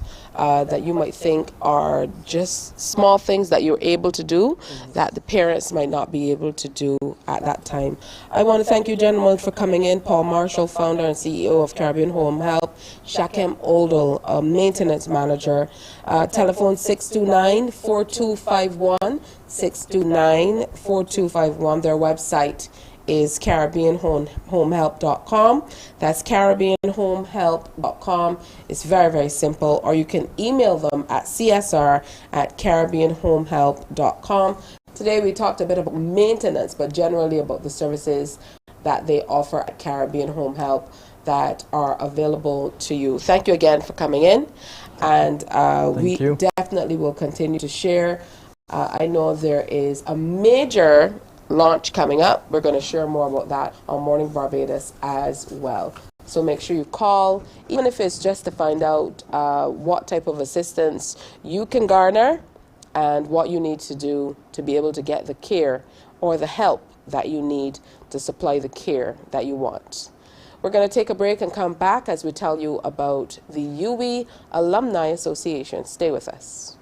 you might think are just small things that you're able to do that the parents might not be able to do at that time. I want to thank you, gentlemen, for coming in. Paul Marshall, founder and CEO of Caribbean Home Help. Shakem Oldal, maintenance manager. Telephone 629-4251, 629-4251. Their website is CaribbeanHomeHelp.com. That's CaribbeanHomeHelp.com. It's very, very simple. Or you can email them at CSR@CaribbeanHomeHelp.com. Today we talked a bit about maintenance, but generally about the services that they offer at Caribbean Home Help that are available to you. Thank you again for coming in. And we definitely will continue to share. I know there is a major launch coming up. We're going to share more about that on Morning Barbados as well. So make sure you call, even if it's just to find out what type of assistance you can garner and what you need to do to be able to get the care or the help that you need to supply the care that you want. We're going to take a break and come back as we tell you about the UWI Alumni Association. Stay with us.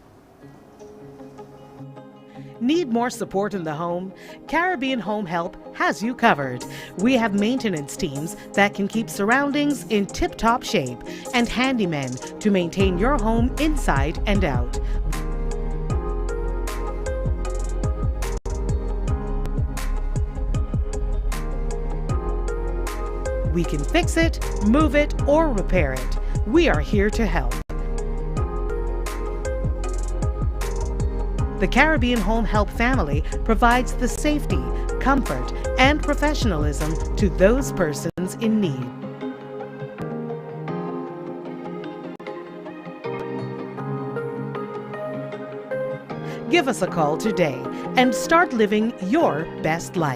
Need more support in the home? Caribbean Home Help has you covered. We have maintenance teams that can keep surroundings in tip-top shape and handymen to maintain your home inside and out. We can fix it, move it, or repair it. We are here to help. The Caribbean Home Help family provides the safety, comfort, and professionalism to those persons in need. Give us a call today and start living your best life.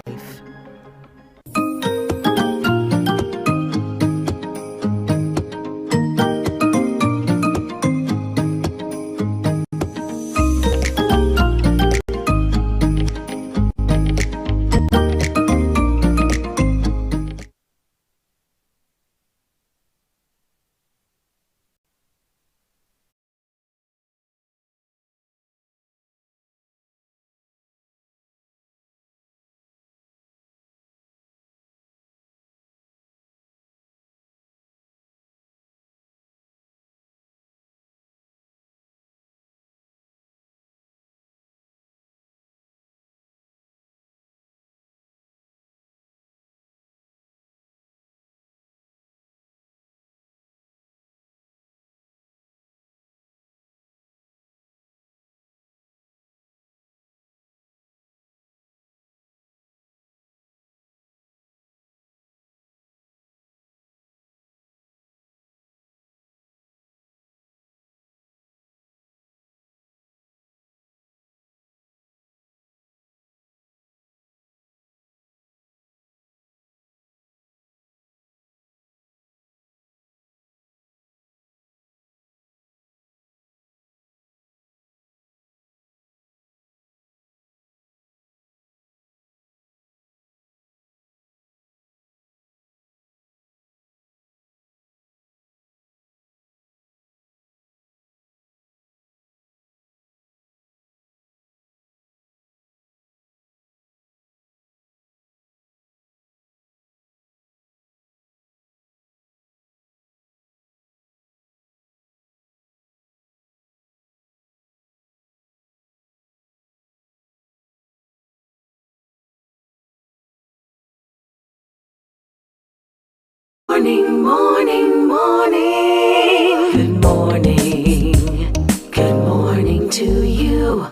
morning, morning, morning. Good morning. Good morning to you.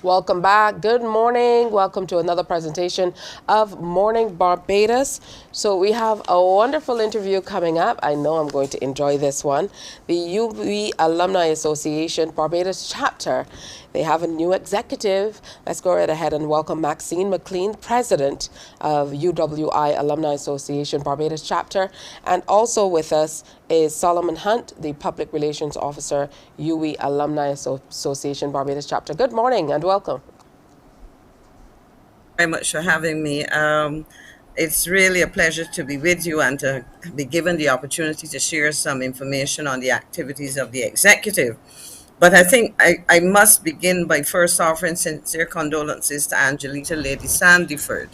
Welcome back. Good morning. Welcome to another presentation of Morning Barbados. So we have a wonderful interview coming up. I know I'm going to enjoy this one. The UB Alumni Association Barbados chapter. They have a new executive. Let's go right ahead and welcome Maxine McLean, president of UWI Alumni Association Barbados chapter. And also with us is Solomon Hunt, the public relations officer, UE Alumni Association Barbados chapter. Good morning and welcome. Very much for having me. It's really a pleasure to be with you and to be given the opportunity to share some information on the activities of the executive. But I think I must begin by first offering sincere condolences to Angelita Lady Sandiford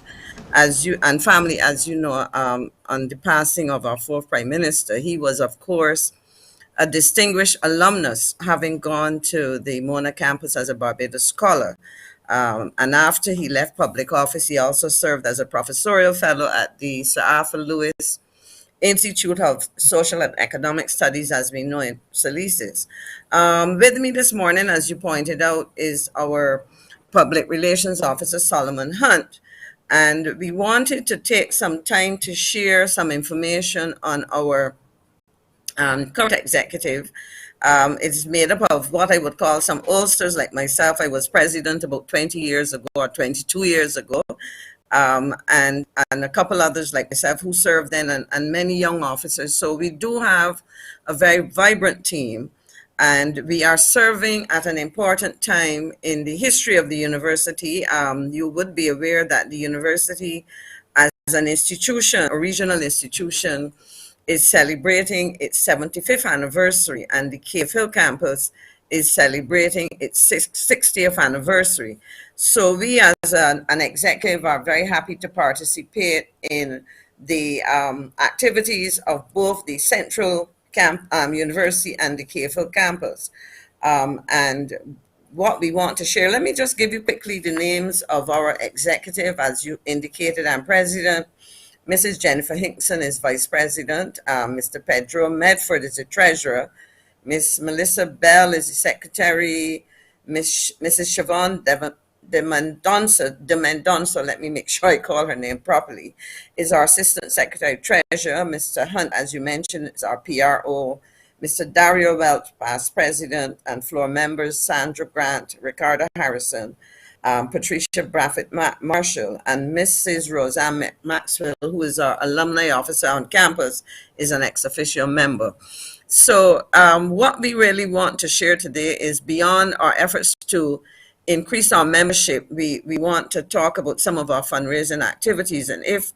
and family, as you know, on the passing of our fourth Prime Minister. He was, of course, a distinguished alumnus, having gone to the Monarch campus as a Barbados scholar. And after he left public office, he also served as a professorial fellow at the Sir Arthur Lewis Institute of Social and Economic Studies, as we know in Dialysis. With me this morning, as you pointed out, is our Public Relations Officer, Solomon Hunt. And we wanted to take some time to share some information on our current executive. It's made up of what I would call some oldsters like myself. I was president about 20 years ago or 22 years ago. And a couple others like myself who served then, and many young officers. So we do have a very vibrant team, and we are serving at an important time in the history of the university. You would be aware that the university as an institution, a regional institution, is celebrating its 75th anniversary, and the Cave Hill campus is celebrating its 60th anniversary. So we as an executive are very happy to participate in the activities of both the Central University and the Cave Hill campus. And what we want to share, let me just give you quickly the names of our executive. As you indicated, I'm president. Mrs. Jennifer Hinkson is vice president. Mr. Pedro Medford is the treasurer. Miss Melissa Bell is the secretary. Mrs. Siobhan de Mendonça, let me make sure I call her name properly, is our assistant secretary treasurer. Mr. Hunt, as you mentioned, is our PRO. Mr. Dario Welch, past president, and floor members Sandra Grant, Ricardo Harrison, Patricia Braffett Marshall, and Mrs. Roseanne Maxwell, who is our alumni officer on campus, is an ex-officio member. So what we really want to share today is beyond our efforts to increase our membership, we want to talk about some of our fundraising activities. And if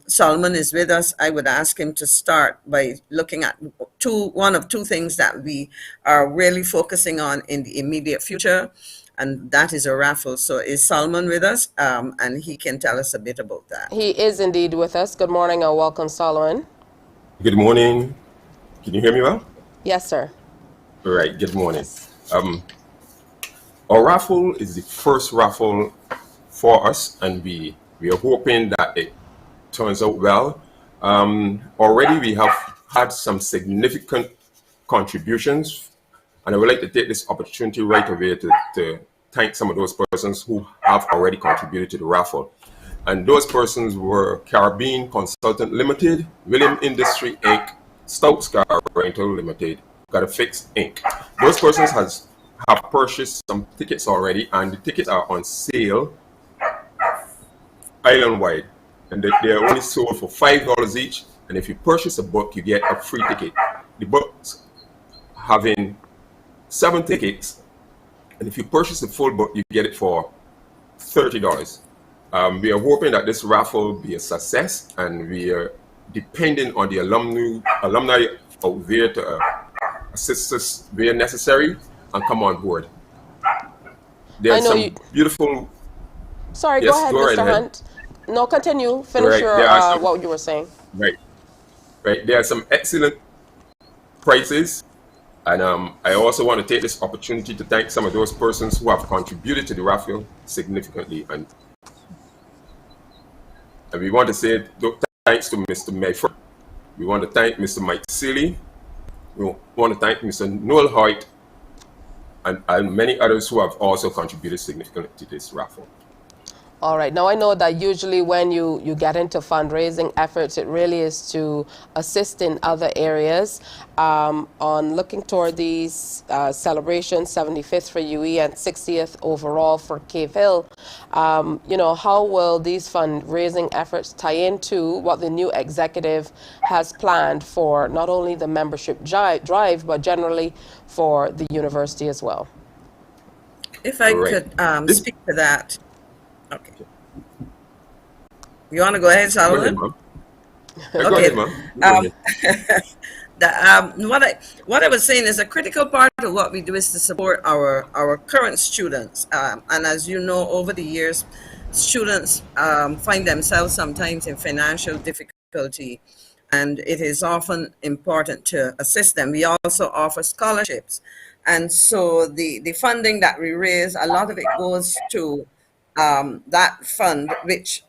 Solomon is with us, I would ask him to start by looking at one of two things that we are really focusing on in the immediate future, and that is a raffle. So is Solomon with us? And he can tell us a bit about that. He is indeed with us. Good morning and welcome, Solomon. Good morning. Can you hear me well? Yes, sir. All right, good morning. Our raffle is the first raffle for us, and we are hoping that it turns out well. Already we have had some significant contributions, and I would like to take this opportunity right away to thank some of those persons who have already contributed to the raffle. And those persons were Caribbean Consultant Limited, William Industry Inc., Stokes Car Rental Limited, Got a Fix Inc. Those persons have purchased some tickets already, and the tickets are on sale island-wide, and they are only sold for $5 each. And if you purchase a book, you get a free ticket. The books having 7 tickets, and if you purchase the full book, you get it for $30. We are hoping that this raffle will be a success, and we are depending on the alumni out there to assist us where necessary and come on board. There's some beautiful. Sorry, yes, go ahead, Mr. Hunt. No, continue. Finish what you were saying. Right. There are some excellent prices, and I also want to take this opportunity to thank some of those persons who have contributed to the raffle significantly, and we want to say thanks to Mr. Mayford. We want to thank Mr. Mike Seeley. We want to thank Mr. Noel Hoyt and many others who have also contributed significantly to this raffle. All right. Now, I know that usually when you get into fundraising efforts, it really is to assist in other areas. On looking toward these celebrations, 75th for UE and 60th overall for Cave Hill, you know, how will these fundraising efforts tie into what the new executive has planned for not only the membership drive, but generally for the university as well? If I could speak to that. Okay. You want to go ahead, Solomon? Go ahead, Ma'am. Okay. What I was saying is a critical part of what we do is to support our current students. And as you know, over the years, students find themselves sometimes in financial difficulty, and it is often important to assist them. We also offer scholarships. And so the funding that we raise, a lot of it goes to that fund, which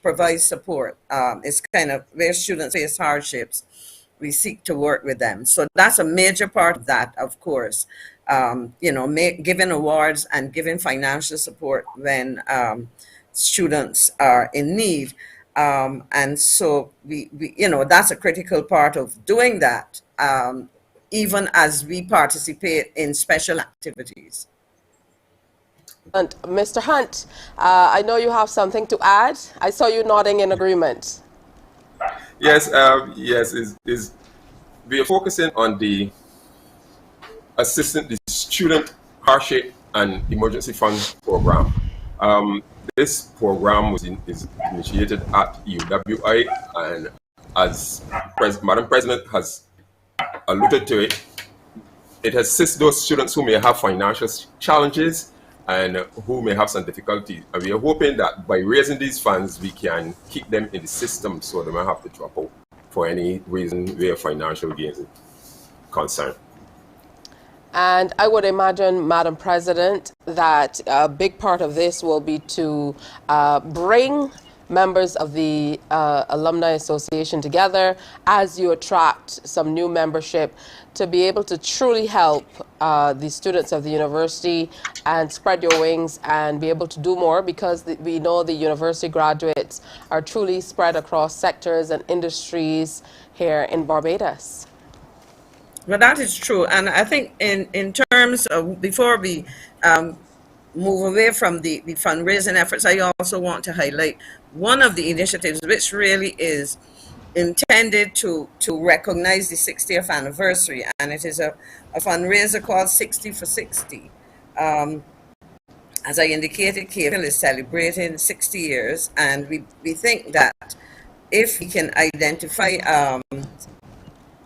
provides support. It's kind of where students face hardships, we seek to work with them. So that's a major part of that, of course. You know, giving awards and giving financial support when students are in need. And so we, you know, that's a critical part of doing that, even as we participate in special activities. And Mr. Hunt, I know you have something to add. I saw you nodding in agreement. Yes, we are focusing on the assistant the student hardship and emergency fund program. This program is initiated at UWI, and as Madam President has alluded to it, it assists those students who may have financial challenges and who may have some difficulties. And we are hoping that by raising these funds, we can keep them in the system so they might have to drop out for any reason where financial gain is concerned. And I would imagine, Madam President, that a big part of this will be to bring members of the Alumni Association together as you attract some new membership to be able to truly help the students of the university and spread your wings and be able to do more, because we know the university graduates are truly spread across sectors and industries here in Barbados. Well, that is true. And I think in terms of, before we move away from the fundraising efforts, I also want to highlight one of the initiatives which really is intended to recognize the 60th anniversary, and it is a fundraiser called 60 for 60. As I indicated, KFL is celebrating 60 years, and we think that if we can identify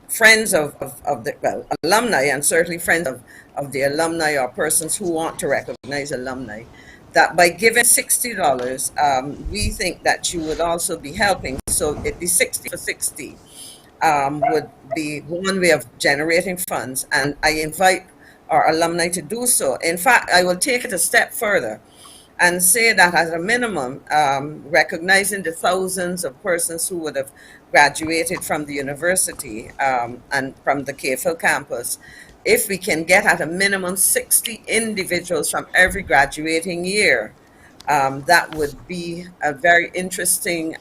friends of the, well, alumni, and certainly friends of the alumni or persons who want to recognize alumni, that by giving $60, we think that you would also be helping. So the 60 for 60 would be one way of generating funds, and I invite our alumni to do so. In fact, I will take it a step further and say that as a minimum, recognizing the thousands of persons who would have graduated from the university and from the KFL campus, if we can get at a minimum 60 individuals from every graduating year, that would be a very interesting,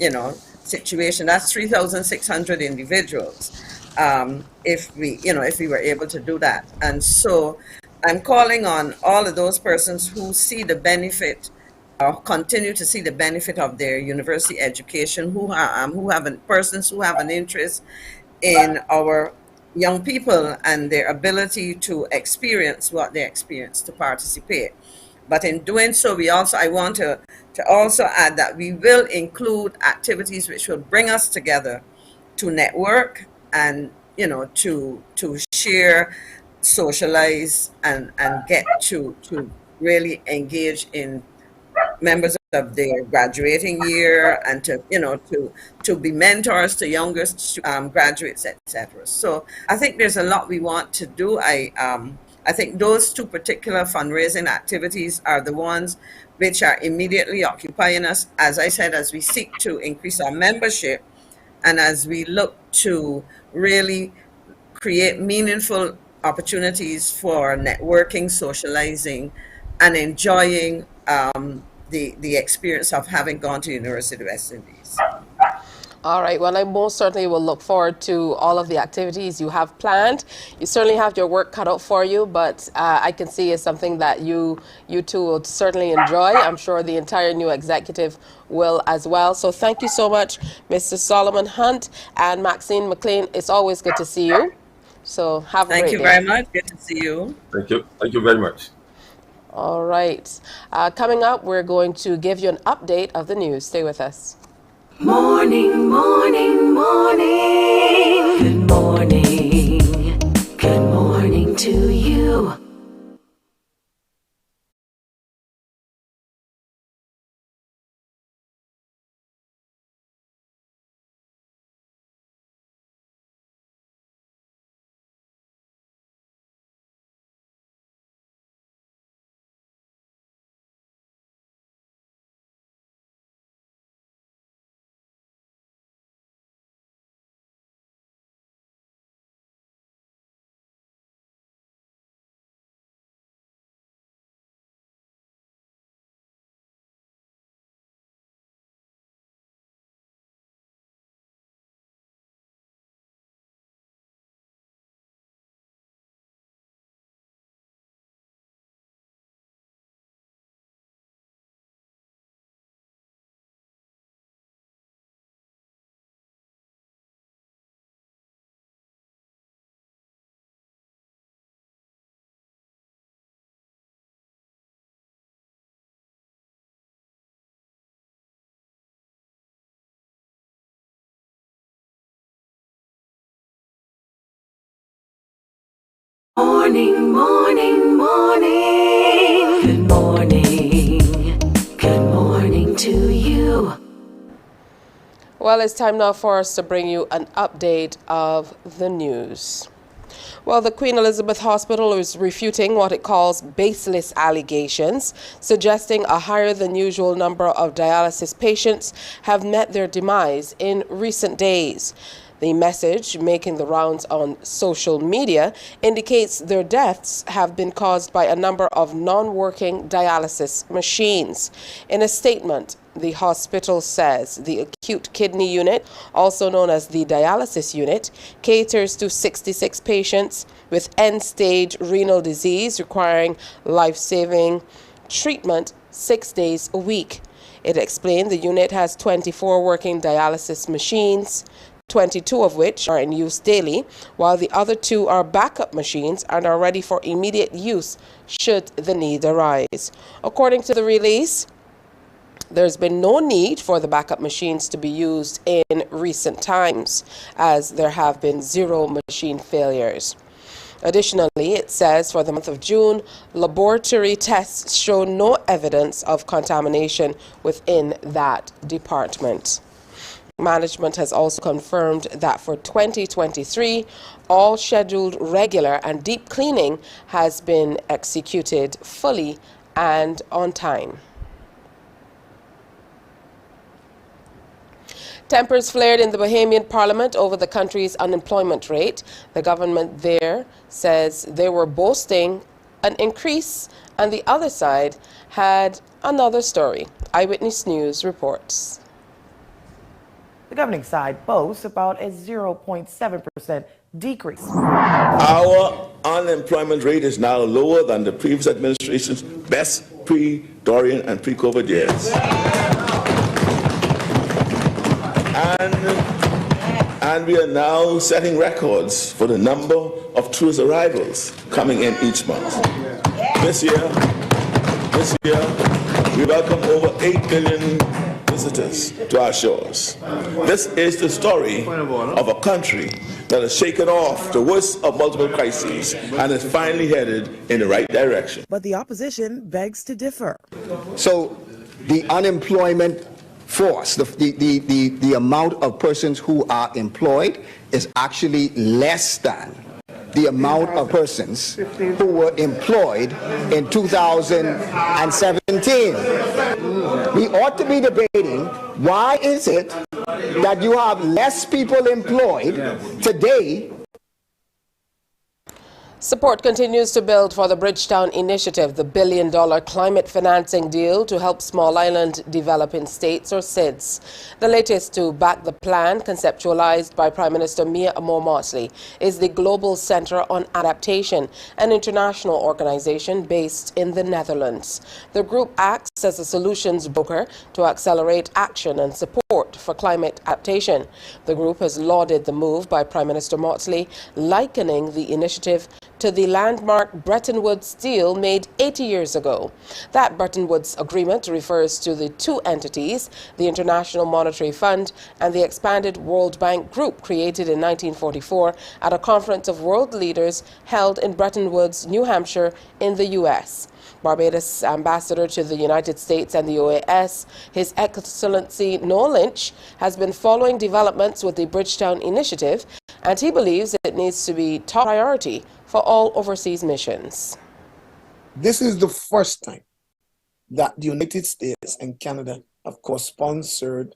you know, situation. That's 3,600 individuals. If we were able to do that. And so I'm calling on all of those persons who see the benefit or continue to see the benefit of their university education, persons who have an interest in our young people and their ability to experience what they experience, to participate. But in doing so, I want to also add that we will include activities which will bring us together to network and, you know, to share, socialize, and get to really engage in members of their graduating year, and to be mentors to younger graduates, etc. So I think there's a lot we want to do. I think those two particular fundraising activities are the ones which are immediately occupying us, as I said, as we seek to increase our membership and as we look to really create meaningful opportunities for networking, socializing, and enjoying the experience of having gone to University of the West Indies. All right. Well, I most certainly will look forward to all of the activities you have planned. You certainly have your work cut out for you, but I can see it's something that you two will certainly enjoy. I'm sure the entire new executive will as well. So thank you so much, Mr. Solomon Hunt and Maxine McLean. It's always good to see you. So have a great day. Thank you very much. Good to see you. Thank you. Thank you very much. All right. Coming up, we're going to give you an update of the news. Stay with us. Morning, morning, morning. Good morning. Good morning to you. Morning, morning, morning. Good morning. Good morning to you. Well, it's time now for us to bring you an update of the news. Well, the Queen Elizabeth Hospital is refuting what it calls baseless allegations, suggesting a higher than usual number of dialysis patients have met their demise in recent days. The message, making the rounds on social media, indicates their deaths have been caused by a number of non-working dialysis machines. In a statement, the hospital says the acute kidney unit, also known as the dialysis unit, caters to 66 patients with end-stage renal disease requiring life-saving treatment 6 days a week. It explained the unit has 24 working dialysis machines, 22 of which are in use daily, while the other 2 are backup machines and are ready for immediate use should the need arise. According to the release, there's been no need for the backup machines to be used in recent times, as there have been 0 machine failures. Additionally, it says for the month of June, laboratory tests show no evidence of contamination within that department. Management has also confirmed that for 2023, all scheduled regular and deep cleaning has been executed fully and on time. Tempers flared in the Bahamian Parliament over the country's unemployment rate. The government there says they were boasting an increase, and the other side had another story. Eyewitness News reports. The governing side boasts about a 0.7% decrease. Our unemployment rate is now lower than the previous administration's best pre-Dorian and pre-COVID years. And we are now setting records for the number of tourist arrivals coming in each month. This year, we welcome over 8 million visitors to our shores. This is the story of a country that has shaken off the worst of multiple crises and is finally headed in the right direction. But the opposition begs to differ. So the unemployment force, the amount of persons who are employed is actually less than the amount of persons who were employed in 2017. We ought to be debating why is it that you have less people employed today. Support continues to build for the Bridgetown Initiative, the billion-dollar climate financing deal to help small island developing states, or SIDS. The latest to back the plan, conceptualized by Prime Minister Mia Motley, is the Global Center on Adaptation, an international organization based in the Netherlands. The group acts as a solutions broker to accelerate action and support for climate adaptation. The group has lauded the move by Prime Minister Motley, likening the initiative to the landmark Bretton Woods deal made 80 years ago. That Bretton Woods agreement refers to the two entities, the International Monetary Fund and the expanded World Bank Group, created in 1944 at a conference of world leaders held in Bretton Woods, New Hampshire, in the U.S. Barbados Ambassador to the United States and the OAS, His Excellency Noel Lynch, has been following developments with the Bridgetown Initiative, and he believes it needs to be top priority for all overseas missions. This is the first time that the United States and Canada have co-sponsored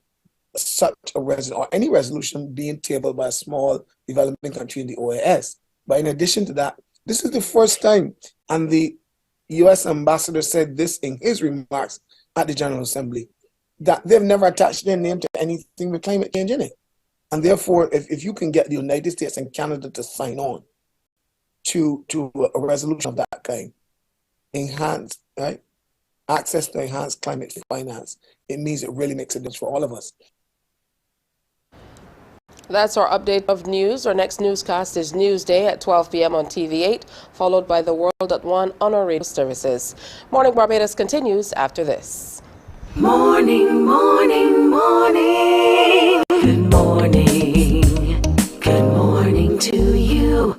such a resolution, or any resolution being tabled by a small developing country in the OAS. But in addition to that, this is the first time, and the U.S. ambassador said this in his remarks at the General Assembly, that they've never attached their name to anything with climate change in it. And therefore, if you can get the United States and Canada to sign on to a resolution of that kind, enhanced, right, access to enhanced climate finance, it means it really makes a difference for all of us. That's our update of news. Our next newscast is Newsday at 12 p.m. on TV8, followed by The World at 1 on our radio services. Morning Barbados continues after this. Morning, morning, morning. Good morning. Good morning to you.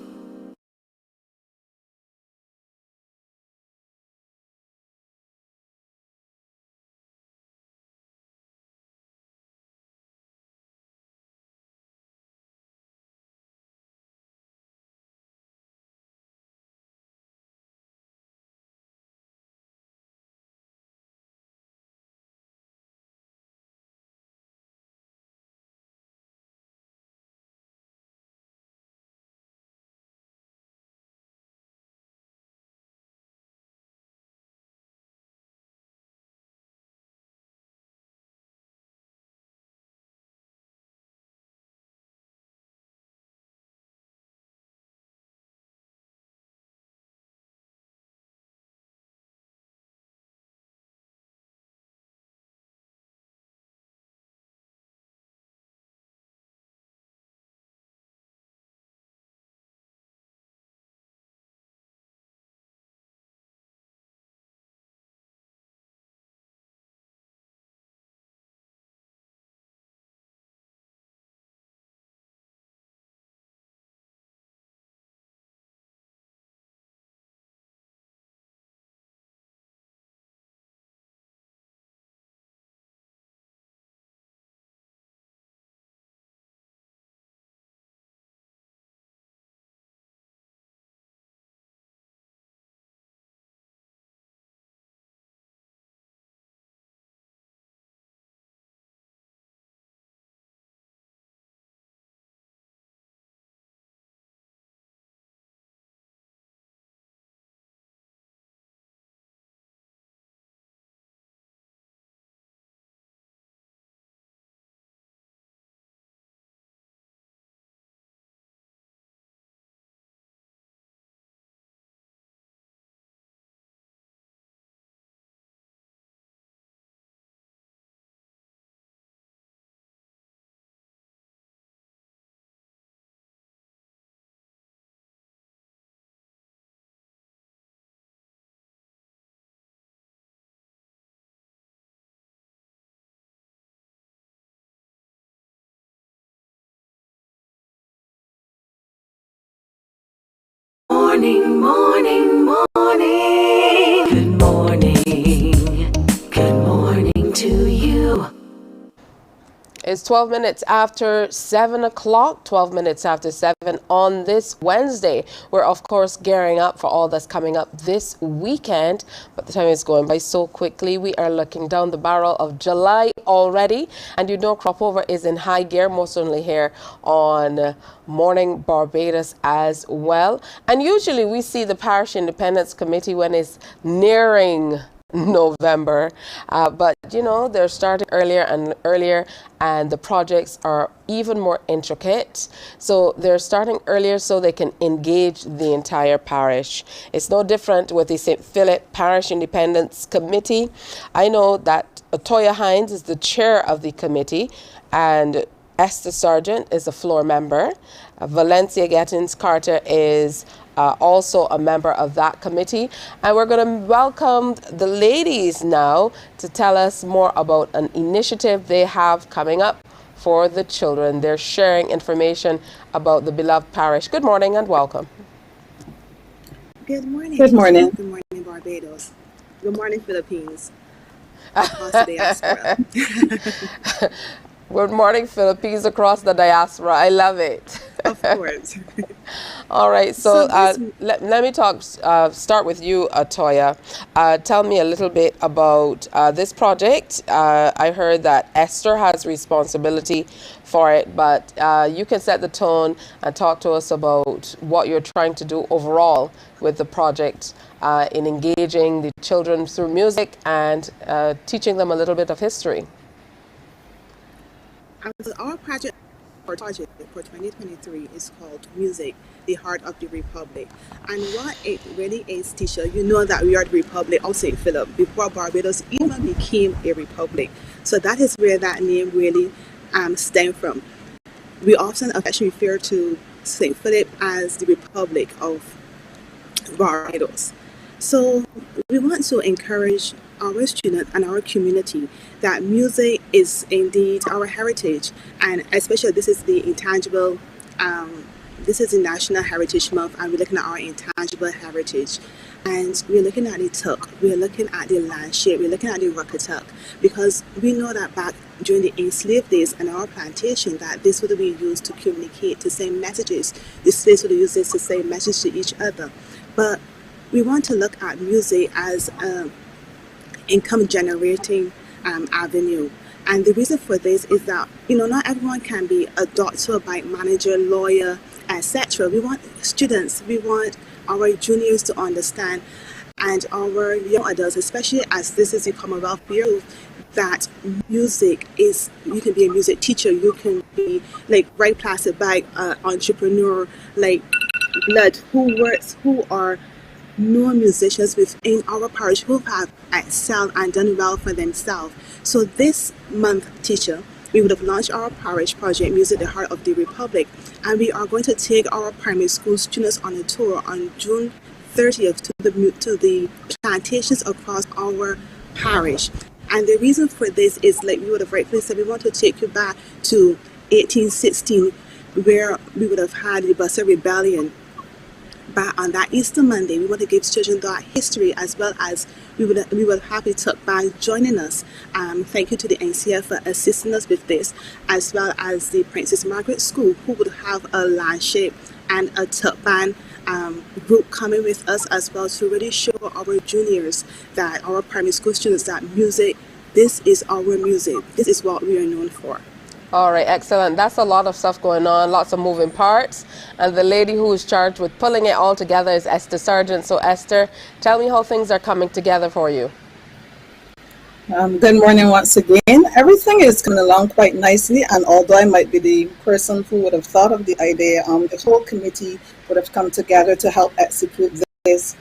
Morning, morning, morning. Good morning. Good morning to you. It's 12 minutes after 7 o'clock, 12 minutes after 7 on this Wednesday. We're, of course, gearing up for all that's coming up this weekend, but the time is going by so quickly. We are looking down the barrel of July already, and you know crop over is in high gear, most certainly here on Morning Barbados as well. And usually we see the Parish Independence Committee when it's nearing November, but you know they're starting earlier and earlier, and the projects are even more intricate, so they're starting earlier so they can engage the entire parish. It's no different with the St. Philip Parish Independence Committee. I know that Toya Hines is the chair of the committee, and Esther Sargent is a floor member. Valencia Gettins Carter is also a member of that committee. And we're going to welcome the ladies now to tell us more about an initiative they have coming up for the children. They're sharing information about the beloved parish. Good morning and welcome. Good morning. Good morning. Good morning, Barbados. Good morning, Philippines. Across the diaspora. Good morning, Philippines across the diaspora. I love it. Of course. All right, so let me start with you, Toya. Tell me a little bit about this project. I heard that Esther has responsibility for it, but you can set the tone and talk to us about what you're trying to do overall with the project in engaging the children through music and teaching them a little bit of history. Our project for 2023 is called Music, the Heart of the Republic. And what it really is, teacher, you know that we are the Republic of St. Philip before Barbados even became a republic. So that is where that name really stems from. We often actually refer to St. Philip as the Republic of Barbados. So we want to encourage our students and our community that music is indeed our heritage, and especially this is the intangible, this is the National Heritage Month, and we're looking at our intangible heritage. And we're looking at the tuk, we're looking at the landscape, we're looking at the ruckatuk, because we know that back during the enslaved days and our plantation that this would be used to communicate, to send messages. The slaves would use this to send messages to each other. But we want to look at music as an income generating avenue. And the reason for this is that, you know, not everyone can be a doctor, bank manager, lawyer, etc. We want students, we want our juniors to understand, and our young adults, especially as this is the Commonwealth Bureau, that music is, you can be a music teacher, you can be like right plastic bag entrepreneur, like blood, who are known musicians within our parish who have excelled and done well for themselves. So this month, teacher, we would have launched our parish project, Music, the Heart of the Republic, and we are going to take our primary school students on a tour on June 30th to the plantations across our parish. And the reason for this is, like we would have rightfully said, we want to take you back to 1816, where we would have had the Buster Rebellion. But on that Easter Monday, we want to give children that history, as well as we would happy to by joining us. Thank you to the NCF for assisting us with this, as well as the Princess Margaret School, who would have a landscape and a tuck band group coming with us as well, to really show our juniors, that our primary school students, that music, this is our music, this is what we are known for. All right, excellent. That's a lot of stuff going on, lots of moving parts. And the lady who is charged with pulling it all together is Esther Sargent. So Esther, tell me how things are coming together for you. Good morning once again. Everything is coming along quite nicely, and although I might be the person who would have thought of the idea, the whole committee would have come together to help execute this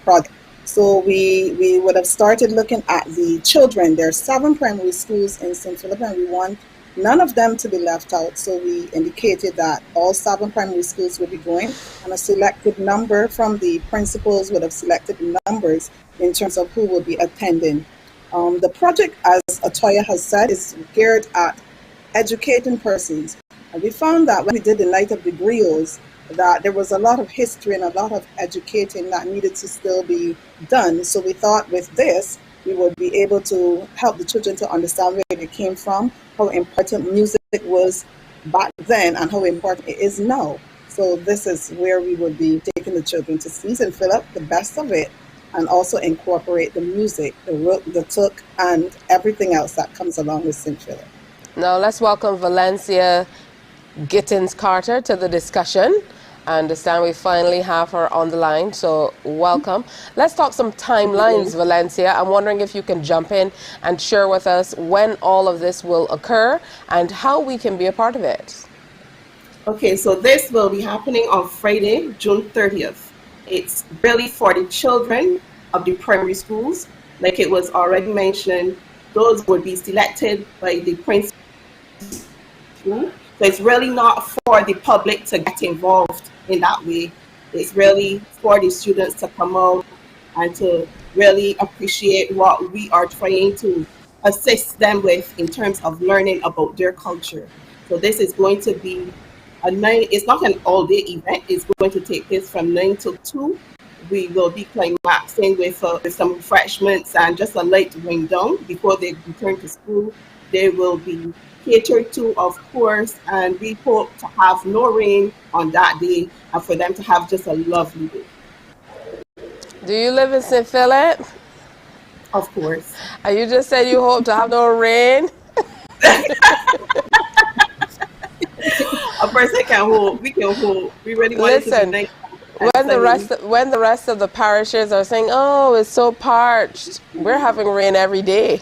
project. So we would have started looking at the children. There are 7 primary schools in St. Philip, and we want none of them to be left out. So we indicated that all 7 primary schools would be going, and a selected number from the principals would have selected numbers in terms of who will be attending. The project, as Atoya has said, is geared at educating persons. And we found that when we did the Night of the Griots, that there was a lot of history and a lot of educating that needed to still be done. So we thought with this, we would be able to help the children to understand where they came from, how important music was back then, and how important it is now. So this is where we would be taking the children to see St. Philip, the best of it, and also incorporate the music, the rook, the tuk, and everything else that comes along with St. Philip. Now let's welcome Valencia Gittins Carter to the discussion. I understand we finally have her on the line, so welcome. Let's talk some timelines, Valencia. I'm wondering if you can jump in and share with us when all of this will occur and how we can be a part of it. Okay, so this will be happening on Friday, June 30th. It's really for the children of the primary schools. Like it was already mentioned, those would be selected by the principal. So it's really not for the public to get involved in that way. It's really for the students to come out and to really appreciate what we are trying to assist them with in terms of learning about their culture. So this is going to be it's not an all-day event. It's going to take place from 9 to 2. We will be climaxing with some refreshments and just a light wind down before they return to school. They will be catered to, of course, and we hope to have no rain on that day and for them to have just a lovely day. Do you live in St. Philip? Of course. And you just said you hope to have no rain? A person can hope. We can hope. We really want it to be nice. When the rest of the parishes are saying, "Oh, it's so parched," we're having rain every day.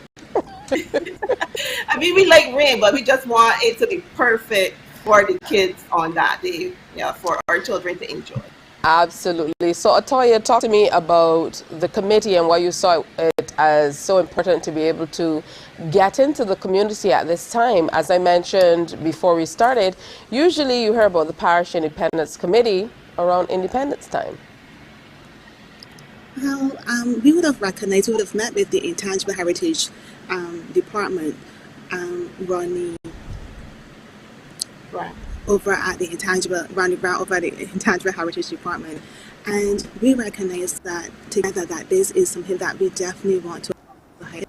I mean, we like rain, but we just want it to be perfect for the kids on that day. Yeah, for our children to enjoy. Absolutely. So, Atoya, talk to me about the committee and why you saw it as so important to be able to get into the community at this time. As I mentioned before we started, usually you hear about the Parish Independence Committee around Independence time. Well, we would have recognized, we would have met with the Intangible Heritage Department, Ronnie Right. over at the Ronnie Brown over at the Intangible Heritage Department, and we recognize that together that this is something that we definitely want to highlight.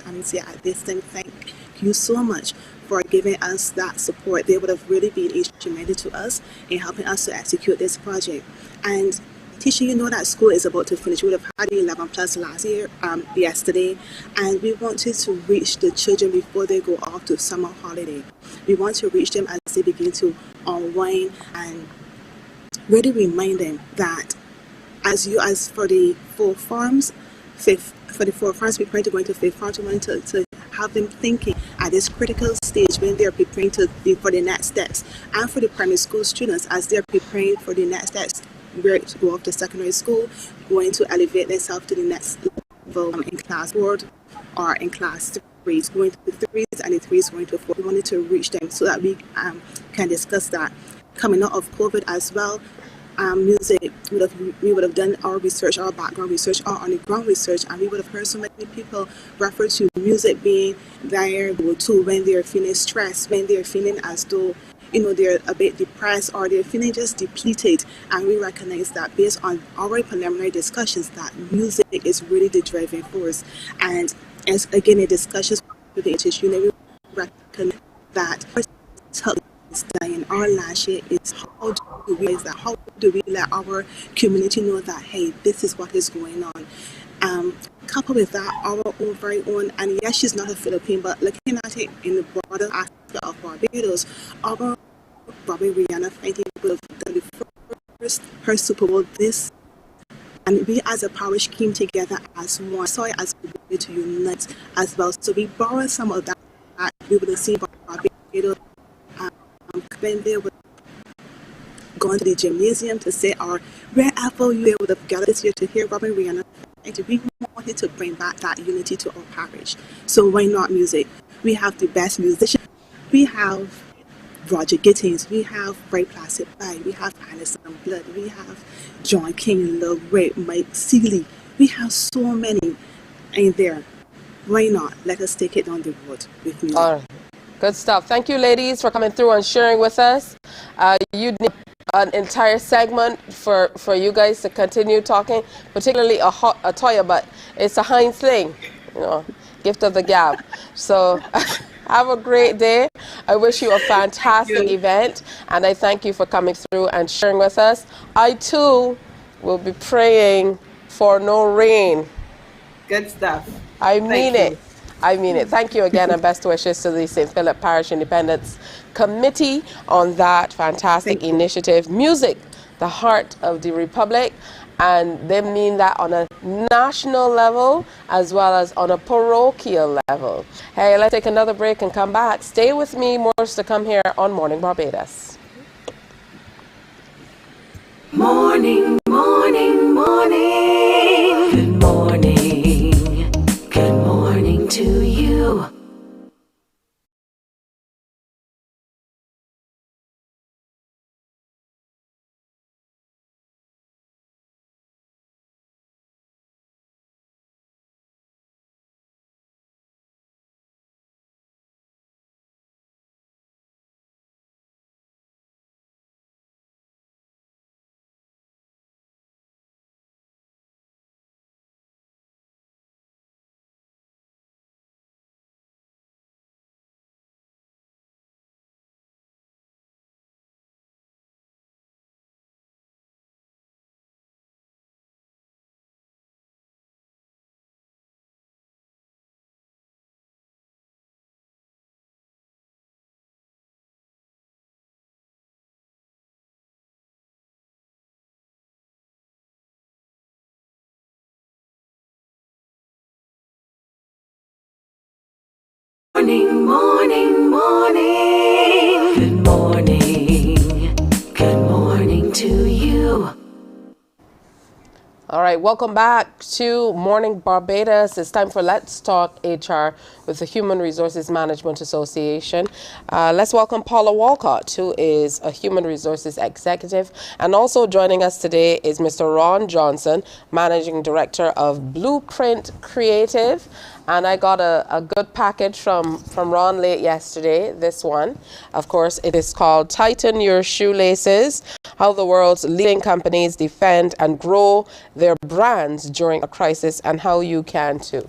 And say at this time, thank you so much for giving us that support. They would have really been instrumental to us in helping us to execute this project. And teacher, you know that school is about to finish. We would have had 11 plus yesterday, and we wanted to reach the children before they go off to summer holiday. We want to reach them as they begin to unwind and really remind them that as for the 4 farms, we're going to go into 5th farms. We want to have them thinking at this critical stage when they're preparing for the next steps, and for the primary school students as they're preparing for the next steps, where to go off to secondary school, going to elevate themselves to the next level in class 4 or in class 3, going to the 3s and the 3s going to 4. We wanted to reach them so that we can discuss that. Coming out of COVID as well, music, we would have done our research, our background research, our on-the-ground research, and we would have heard so many people refer to music being there too when they're feeling stressed, when they're feeling as though they're a bit depressed or they're feeling just depleted. And we recognize that based on our preliminary discussions that music is really the driving force. And as again in discussions with the HSU, we recognize that dying our last year is how do we let our community know that, hey, this is what is going on. Coupled with that, our own very own, and yes, she's not a Philippine, but looking at it in the broader aspect of Barbados, our Robin Rihanna fighting would have done her Super Bowl this, and we as a parish came together as one, saw it as a way to unite as well. So we borrowed some of that. We would have seen Barbados when they would gone to the gymnasium to say, or wherever you would have gathered this year to hear Robin Rihanna. We wanted to bring back that unity to our parish. So why not music? We have the best musicians. We have Roger Gittins. We have Ray Placid Bay. We have Anderson Blood. We have John King, Lil Ray, Mike Seeley. We have so many in there. Why not? Let us take it on the road with music. All right. Good stuff. Thank you, ladies, for coming through and sharing with us. You need an entire segment for you guys to continue talking, particularly a Toya, but it's a Heinz thing. you know, gift of the gab. So have a great day. I wish you a fantastic event, and I thank you for coming through and sharing with us. I too will be praying for no rain. Good stuff. I mean it. I mean it. Thank you again, and best wishes to the St. Philip Parish Independence Committee on that fantastic initiative. Music, the heart of the Republic, and they mean that on a national level as well as on a parochial level. Hey, let's take another break and come back. Stay with me. More to come here on Morning Barbados. Morning, morning, morning. Good morning. Good morning to you. Morning, morning, morning. Good morning. Good morning to you. All right, welcome back to Morning Barbados. It's time for Let's Talk HR with the Human Resources Management Association. Let's welcome Paula Walcott, who is a Human Resources Executive. And also joining us today is Mr. Ron Johnson, Managing Director of Blueprint Creative. And I got a good package from Ron late yesterday, this one. Of course, it is called Tighten Your Shoelaces, How the World's Leading Companies Defend and Grow Their Brands During a Crisis, and How You Can Too.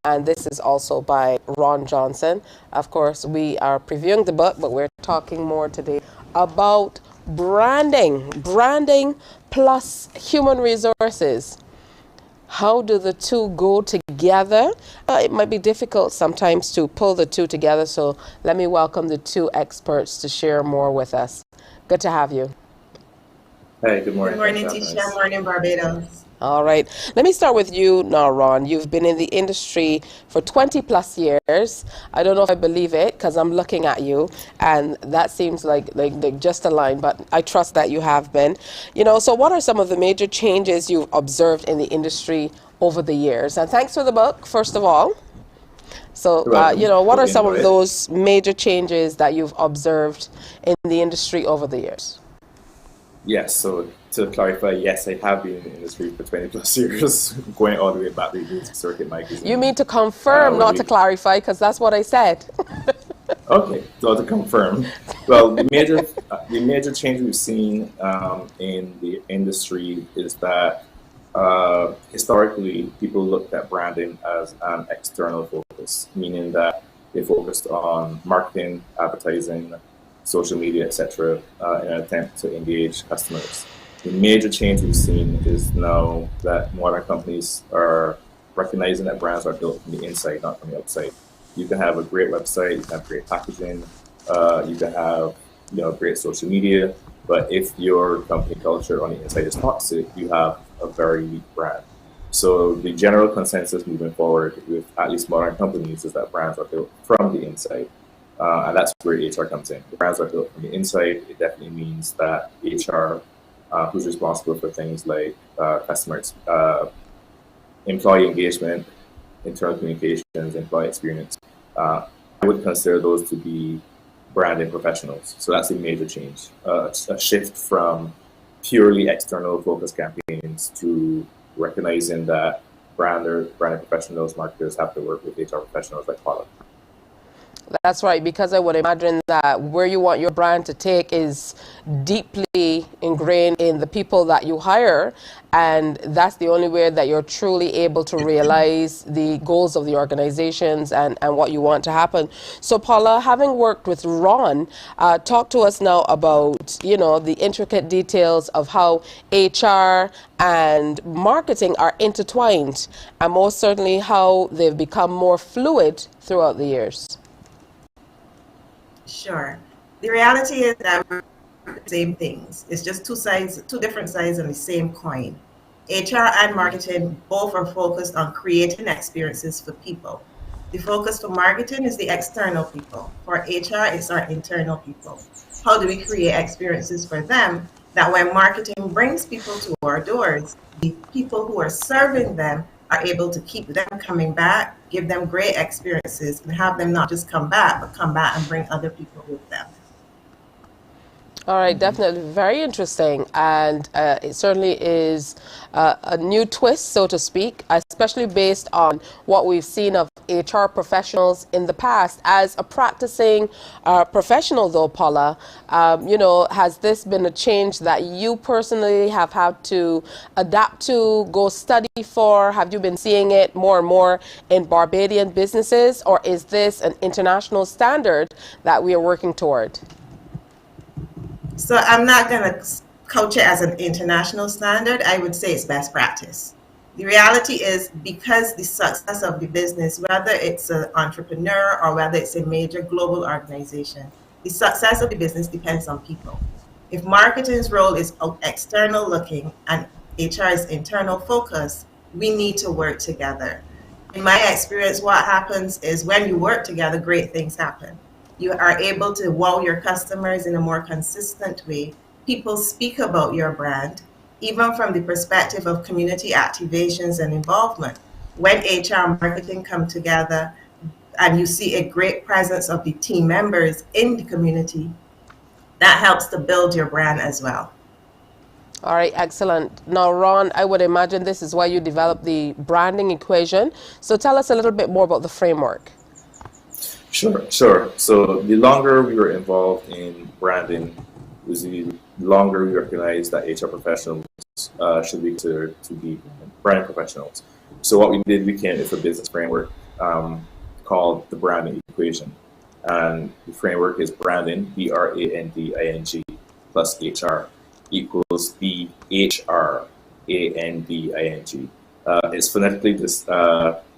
And this is also by Ron Johnson. Of course, we are previewing the book, but we're talking more today about branding plus human resources. How do the two go together? It might be difficult sometimes to pull the two together, so let me welcome the two experts to share more with us. Good to have you. Hey, good morning. Good morning, Tisha. Morning, Barbados. All right. Let me start with you now, Ron. You've been in the industry for 20 plus years. I don't know if I believe it because I'm looking at you and that seems like just a line, but I trust that you have been. You know, so what are some of the major changes you've observed in the industry over the years? And thanks for the book, first of all. So, you know, what are some of those major changes that you've observed in the industry over the years? Yes, so to clarify, yes, I have been in the industry for 20 plus years, going all the way back to Circuit Magazine. You mean to confirm, not to clarify, because that's what I said. Okay, so to confirm. Well, the major change we've seen in the industry is that historically people looked at branding as an external focus, meaning that they focused on marketing, advertising, social media, etc., in an attempt to engage customers. The major change we've seen is now that modern companies are recognizing that brands are built from the inside, not from the outside. You can have a great website, you can have great packaging, you can have great social media, but if your company culture on the inside is toxic, you have a very weak brand. So the general consensus moving forward with at least modern companies is that brands are built from the inside. And that's where HR comes in. The brands are built from the inside. It definitely means that HR, who's responsible for things like customers, employee engagement, internal communications, employee experience, I would consider those to be branding professionals. So that's a major change, a shift from purely external focus campaigns to recognizing that branding professionals, marketers have to work with HR professionals like Paula. That's right, because I would imagine that where you want your brand to take is deeply ingrained in the people that you hire, and that's the only way that you're truly able to realize the goals of the organizations and what you want to happen. So Paula, having worked with Ron, talk to us now about, you know, the intricate details of how HR and marketing are intertwined, and most certainly how they've become more fluid throughout the years. Sure. The reality is that we're the same things. It's just two different sides of the same coin. HR and marketing both are focused on creating experiences for people. The focus for marketing is the external people. For HR, it's our internal people. How do we create experiences for them that when marketing brings people to our doors, the people who are serving them are able to keep them coming back, give them great experiences, and have them not just come back, but come back and bring other people with them. All right, definitely very interesting, and it certainly is a new twist, so to speak, especially based on what we've seen of HR professionals in the past. As a practicing professional, though, Paula, you know, has this been a change that you personally have had to adapt to, go study for? Have you been seeing it more and more in Barbadian businesses, or is this an international standard that we are working toward? So I'm not going to couch it as an international standard. I would say it's best practice. The reality is, because the success of the business, whether it's an entrepreneur or whether it's a major global organization, the success of the business depends on people. If marketing's role is external looking and HR is internal focus, we need to work together. In my experience, what happens is when you work together, great things happen. You are able to wow your customers in a more consistent way. People speak about your brand, even from the perspective of community activations and involvement. When HR and marketing come together and you see a great presence of the team members in the community, that helps to build your brand as well. All right, excellent. Now, Ron, I would imagine this is why you developed the branding equation. So tell us a little bit more about the framework. Sure. So the longer we were involved in branding, was the longer we recognized that HR professionals should be considered to be brand professionals. So what we did, we came up with a business framework called the branding equation. And the framework is branding, BRANDING, plus HR equals BHRANDING. It's phonetically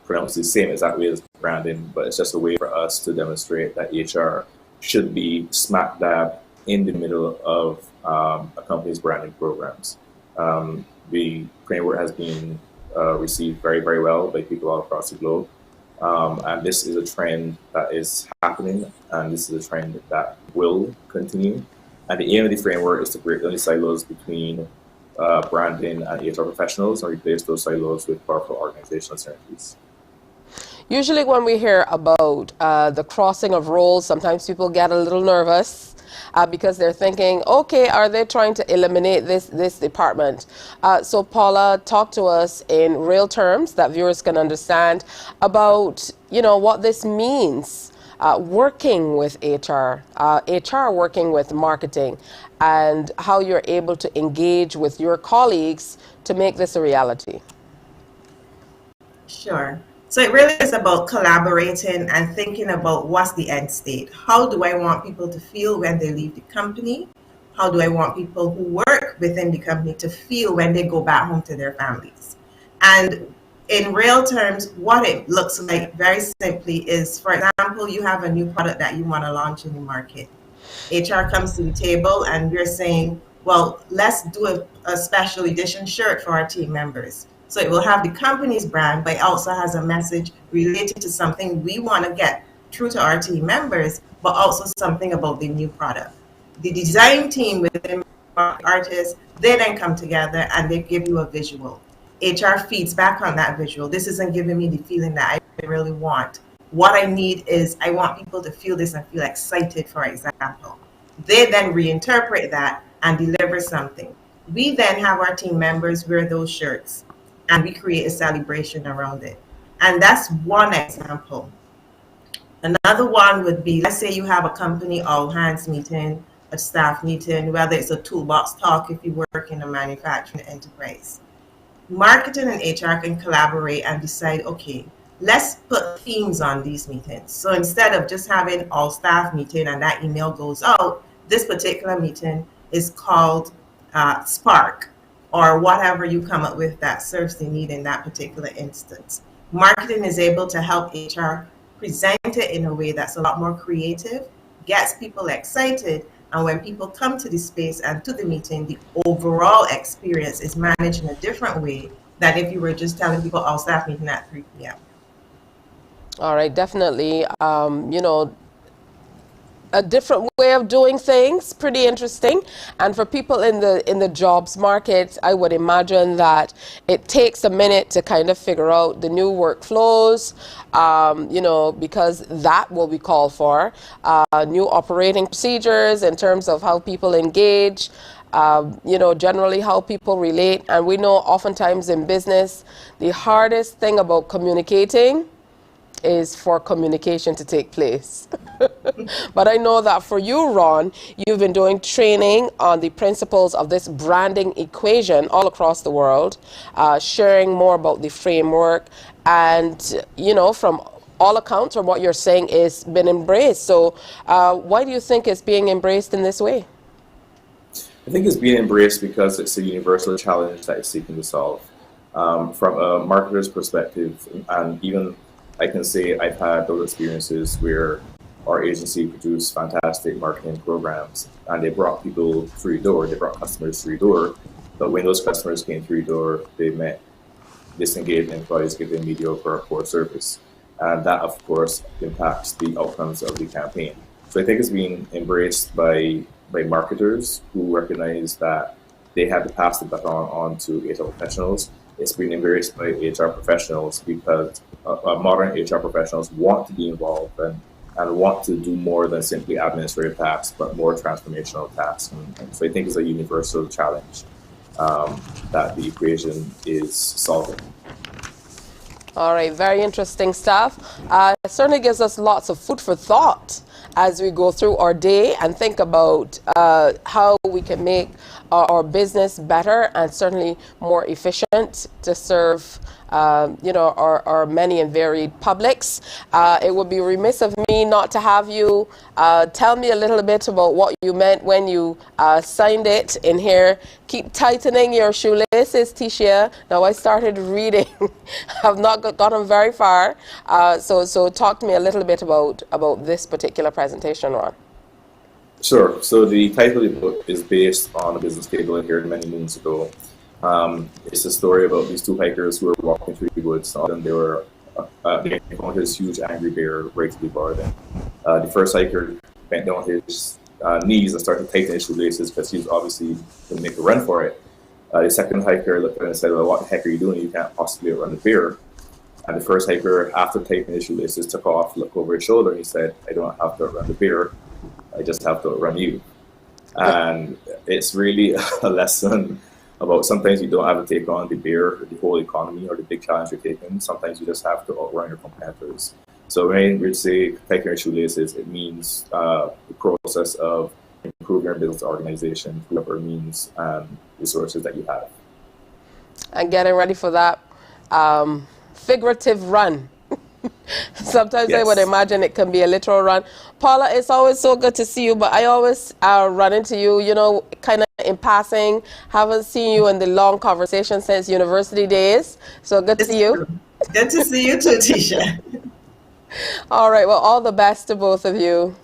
pronounced the same exact way as branding, but it's just a way for us to demonstrate that HR should be smack dab in the middle of a company's branding programs. The framework has been received very, very well by people all across the globe. And this is a trend that is happening, and this is a trend that will continue. And the aim of the framework is to break down the silos between branding and HR professionals and replace those silos with powerful organizational synergies. Usually when we hear about the crossing of roles, sometimes people get a little nervous because they're thinking, okay, are they trying to eliminate this department? So Paula, talk to us in real terms that viewers can understand about, you know, what this means, working with HR, HR working with marketing, and how you're able to engage with your colleagues to make this a reality. Sure. So it really is about collaborating and thinking about what's the end state. How do I want people to feel when they leave the company? How do I want people who work within the company to feel when they go back home to their families? And in real terms, what it looks like very simply is, for example, you have a new product that you want to launch in the market. HR comes to the table and we're saying, well, let's do a special edition shirt for our team members. So it will have the company's brand, but it also has a message related to something we want to get through to our team members, but also something about the new product. The design team within artists, they then come together and they give you a visual. HR feeds back on that visual. This isn't giving me the feeling that I really want. What I need is I want people to feel this and feel excited, for example. They then reinterpret that and deliver something. We then have our team members wear those shirts, and we create a celebration around it. And that's one example. Another one would be, let's say you have a company all hands meeting, a staff meeting, whether it's a toolbox talk if you work in a manufacturing enterprise. Marketing and HR can collaborate and decide, okay, let's put themes on these meetings. So instead of just having all staff meeting and that email goes out, this particular meeting is called Spark, or whatever you come up with that serves the need in that particular instance. Marketing is able to help HR present it in a way that's a lot more creative, gets people excited, and when people come to the space and to the meeting, the overall experience is managed in a different way than if you were just telling people all staff meeting at 3 p.m. All right, definitely. You know, a different way of doing things, pretty interesting. And for people in the jobs market, I would imagine that it takes a minute to kind of figure out the new workflows, you know, because that will be called for. New operating procedures in terms of how people engage, you know, generally how people relate. And we know oftentimes in business, the hardest thing about communicating is for communication to take place. But I know that for you, Ron, you've been doing training on the principles of this branding equation all across the world, sharing more about the framework, and, you know, from all accounts from what you're saying, is been embraced. So why do you think it's being embraced in this way? I think it's being embraced because it's a universal challenge that it's seeking to solve. From a marketer's perspective, and even I can say I've had those experiences where our agency produced fantastic marketing programs and they brought people through the door, they brought customers through the door, but when those customers came through the door, they met disengaged employees giving mediocre or poor service. And that, of course, impacts the outcomes of the campaign. So I think it's being embraced by marketers who recognize that they have to pass the baton on to HR professionals. It's being embraced by HR professionals because modern HR professionals want to be involved and want to do more than simply administrative tasks, but more transformational tasks. And so I think it's a universal challenge that the equation is solving. All right, very interesting stuff. It certainly gives us lots of food for thought as we go through our day and think about how we can make our business better and certainly more efficient to serve you know, our many and varied publics. It would be remiss of me not to have you tell me a little bit about what you meant when you signed it in here. Keep tightening your shoelaces, Tisha. Now I started reading. I've not gotten very far. So talk to me a little bit about this particular presentation, Ron. Sure. So the title of the book is based on a business table I heard many moons ago. It's a story about these two hikers who were walking through the woods, and they were they found this huge angry bear right to the garden. The first hiker bent down his knees and started tightening his shoelaces because he was obviously going to make a run for it. The second hiker looked at him and said, "Well, what the heck are you doing? You can't possibly outrun the bear." And the first hiker, after tightening his shoelaces, took off, looked over his shoulder, and he said, "I don't have to outrun the bear. I just have to outrun you." And it's really a lesson about sometimes you don't have to take on the bear or the whole economy or the big challenge you're taking. Sometimes you just have to outrun your competitors. So when we say tightening your shoelaces, it means the process of improving your business organization, whatever means resources that you have. And getting ready for that figurative run. Sometimes yes. I would imagine it can be a literal run. Paula, it's always so good to see you, but I always run into you, you know, kind of in passing. Haven't seen you in the long conversation since university days. So good to see you. Good to see you too, Tisha. All right, well, all the best to both of you.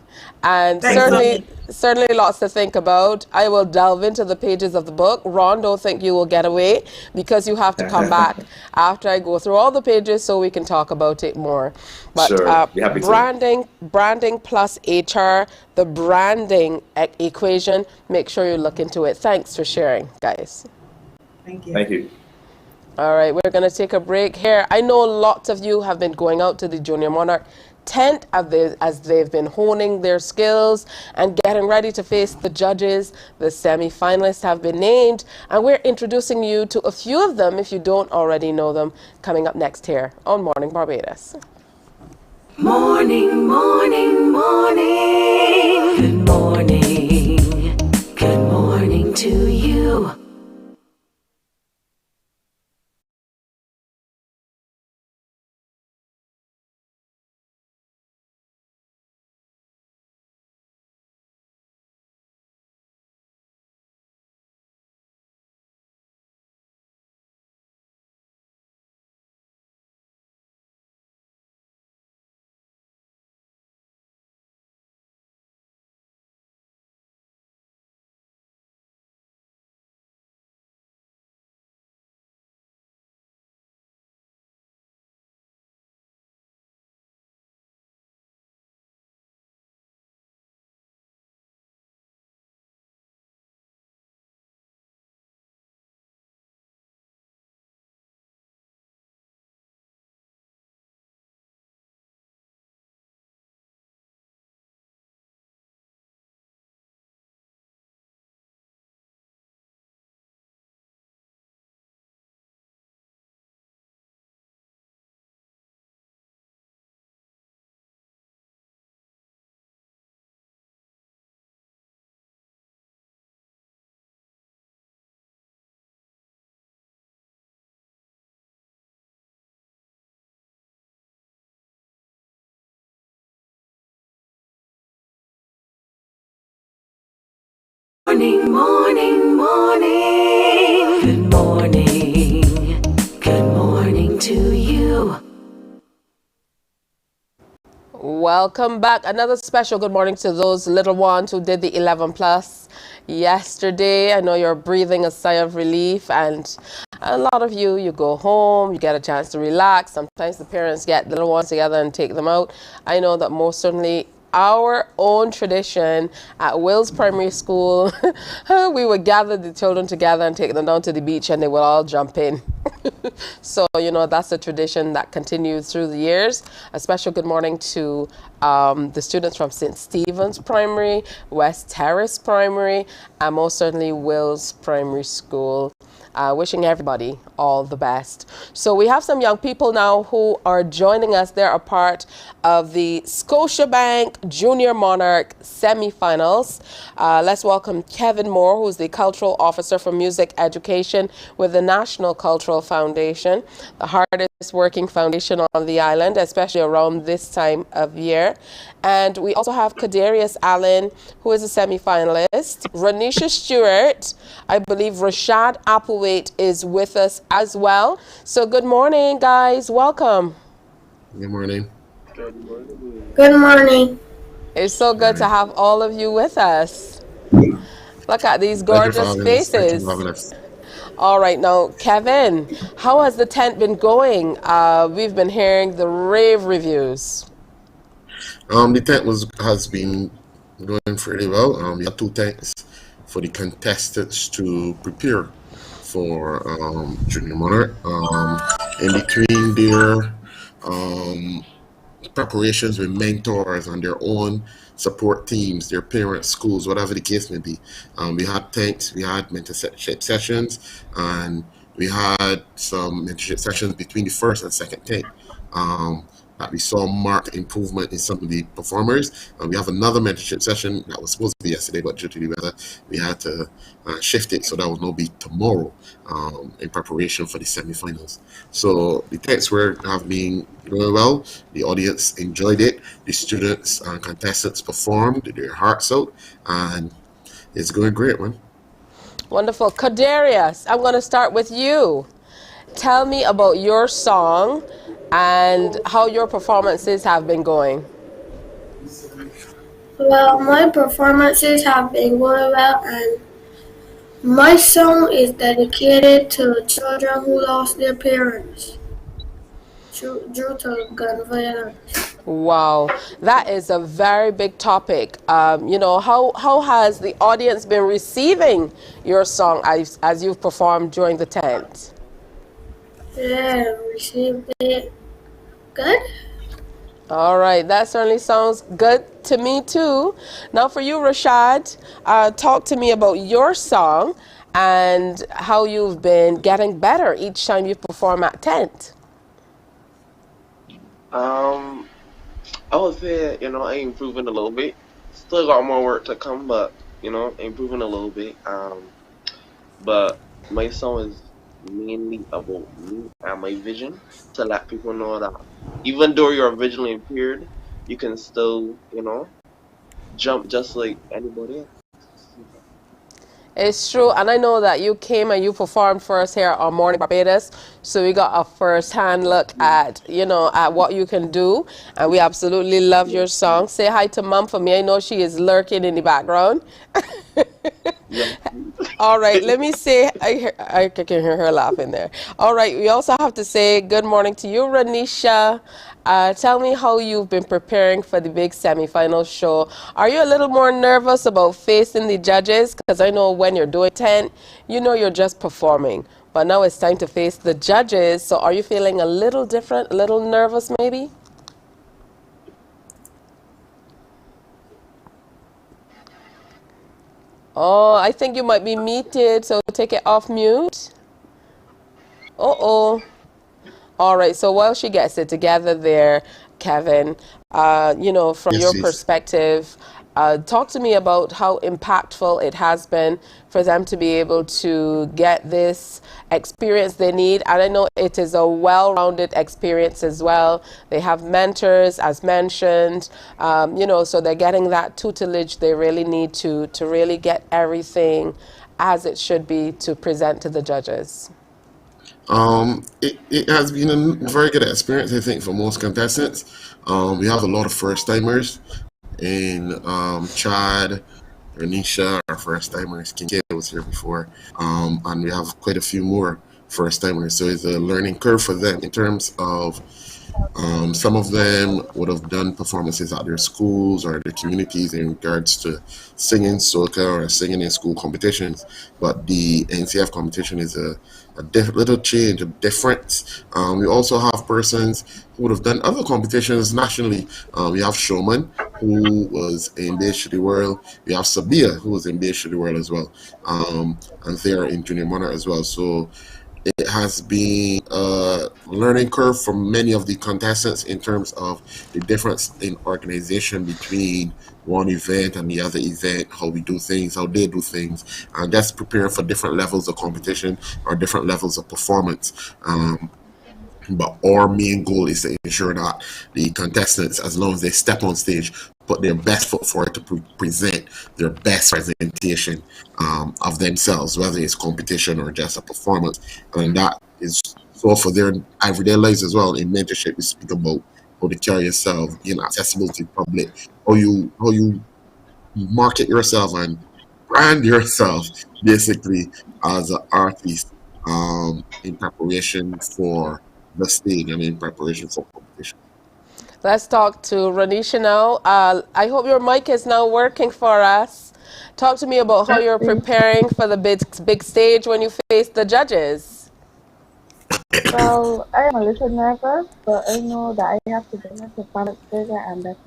And certainly lots to think about. I will delve into the pages of the book. Ron, don't think you will get away because you have to come back after I go through all the pages so we can talk about it more. But sure. branding plus HR, the branding equation, make sure you look into it. Thanks for sharing, guys. Thank you. Thank you. All right, we're going to take a break here. I know lots of you have been going out to the Junior Monarch tent as they've been honing their skills and getting ready to face the judges. The semi-finalists have been named, and we're introducing you to a few of them if you don't already know them, coming up next here on Morning Barbados. Morning, morning, morning. Good morning. Good morning to you. Morning, morning, morning. Good morning. Good morning to you. Welcome back. Another special good morning to those little ones who did the 11 plus yesterday. I know you're breathing a sigh of relief, and a lot of you go home, you get a chance to relax. Sometimes the parents get the little ones together and take them out. I know that most certainly our own tradition at Wills Primary School, we would gather the children together and take them down to the beach, and they would all jump in. So, that's a tradition that continues through the years. A special good morning to the students from St. Stephen's Primary, West Terrace Primary, and most certainly Wills Primary School. Wishing everybody all the best. So we have some young people now who are joining us. They're a part of the Scotiabank Junior Monarch semifinals. Let's welcome Kevin Moore, who's the Cultural Officer for Music Education with the National Cultural Foundation, the hardest working foundation on the island, especially around this time of year. And we also have Kadarius Allen, who is a semi-finalist. Renisha Stewart, I believe Rashad Applewaite is with us as well. So good morning, guys. Welcome. Good morning. Good morning. It's so good to have all of you with us. Look at these gorgeous faces. All right, now, Kevin, how has the tent been going? We've been hearing the rave reviews. The tent has been going fairly well. We had 2 tents for the contestants to prepare for Junior Monarch. In between their preparations with mentors and their own support teams, their parents, schools, whatever the case may be. We had tents, we had mentorship sessions, and we had some mentorship sessions between the first and second tent. That we saw marked improvement in some of the performers. We have another mentorship session that was supposed to be yesterday, but due to the weather, we had to shift it, so that will now be tomorrow in preparation for the semifinals. So the tents have been going well. The audience enjoyed it. The students and contestants performed their hearts out, and it's going great, man. Wonderful. Kadarius, I'm going to start with you. Tell me about your song and how your performances have been going. Well, my performances have been going well, and my song is dedicated to children who lost their parents due to gun violence. Wow, that is a very big topic. How has the audience been receiving your song as you've performed during the tent? Yeah, received it good. All right, that certainly sounds good to me too. Now for you, Rashad, talk to me about your song and how you've been getting better each time you perform at tent. I would say, I'm improving a little bit. Still got more work to come, but, improving a little bit. But my song is mainly about me and my vision to let people know that even though you're visually impaired, you can still, jump just like anybody else. It's true, and I know that you came and you performed for us here on Morning Barbados, so we got a first-hand look at, at what you can do, and we absolutely love your song. Say hi to Mom for me. I know she is lurking in the background. All right, let me say, I can hear her laughing there. All right, we also have to say good morning to you, Ranisha. Tell me how you've been preparing for the big semifinal show. Are you a little more nervous about facing the judges? Because I know when you're doing 10, you're just performing. But now it's time to face the judges. So are you feeling a little different, a little nervous maybe? Oh, I think you might be muted, so take it off mute. Uh-oh. All right, so while she gets it together there, Kevin, from Yes, your please. perspective, talk to me about how impactful it has been for them to be able to get this experience they need. And I know it is a well-rounded experience as well. They have mentors, as mentioned, so they're getting that tutelage they really need to really get everything as it should be to present to the judges. It has been a very good experience, I think, for most contestants. We have a lot of first timers in Chad, Renisha, our first timers. Kincaid was here before, and we have quite a few more first timers. So it's a learning curve for them in terms of some of them would have done performances at their schools or their communities in regards to singing soca or singing in school competitions. But the NCF competition is a little change, a difference. We also have persons who would have done other competitions nationally. We have Showman, who was in Beige to the World. We have Sabia, who was in Beige to the World as well. And they are in Junior Monarch as well. So it has been a learning curve for many of the contestants in terms of the difference in organization between one event and the other event, how we do things, how they do things, and that's preparing for different levels of competition or different levels of performance. But our main goal is to ensure that the contestants, as long as they step on stage, put their best foot forward to present their best presentation of themselves, whether it's competition or just a performance. And that is so for their everyday lives as well. In mentorship, we speak about how to carry yourself, being accessible to the public, how you market yourself and brand yourself basically as an artist in preparation for the stage and in preparation for competition. Let's talk to Ranisha now. I hope your mic is now working for us. Talk to me about how you're preparing for the big stage when you face the judges. Well, I am a little nervous, but I know that I have to do my performance bigger and better.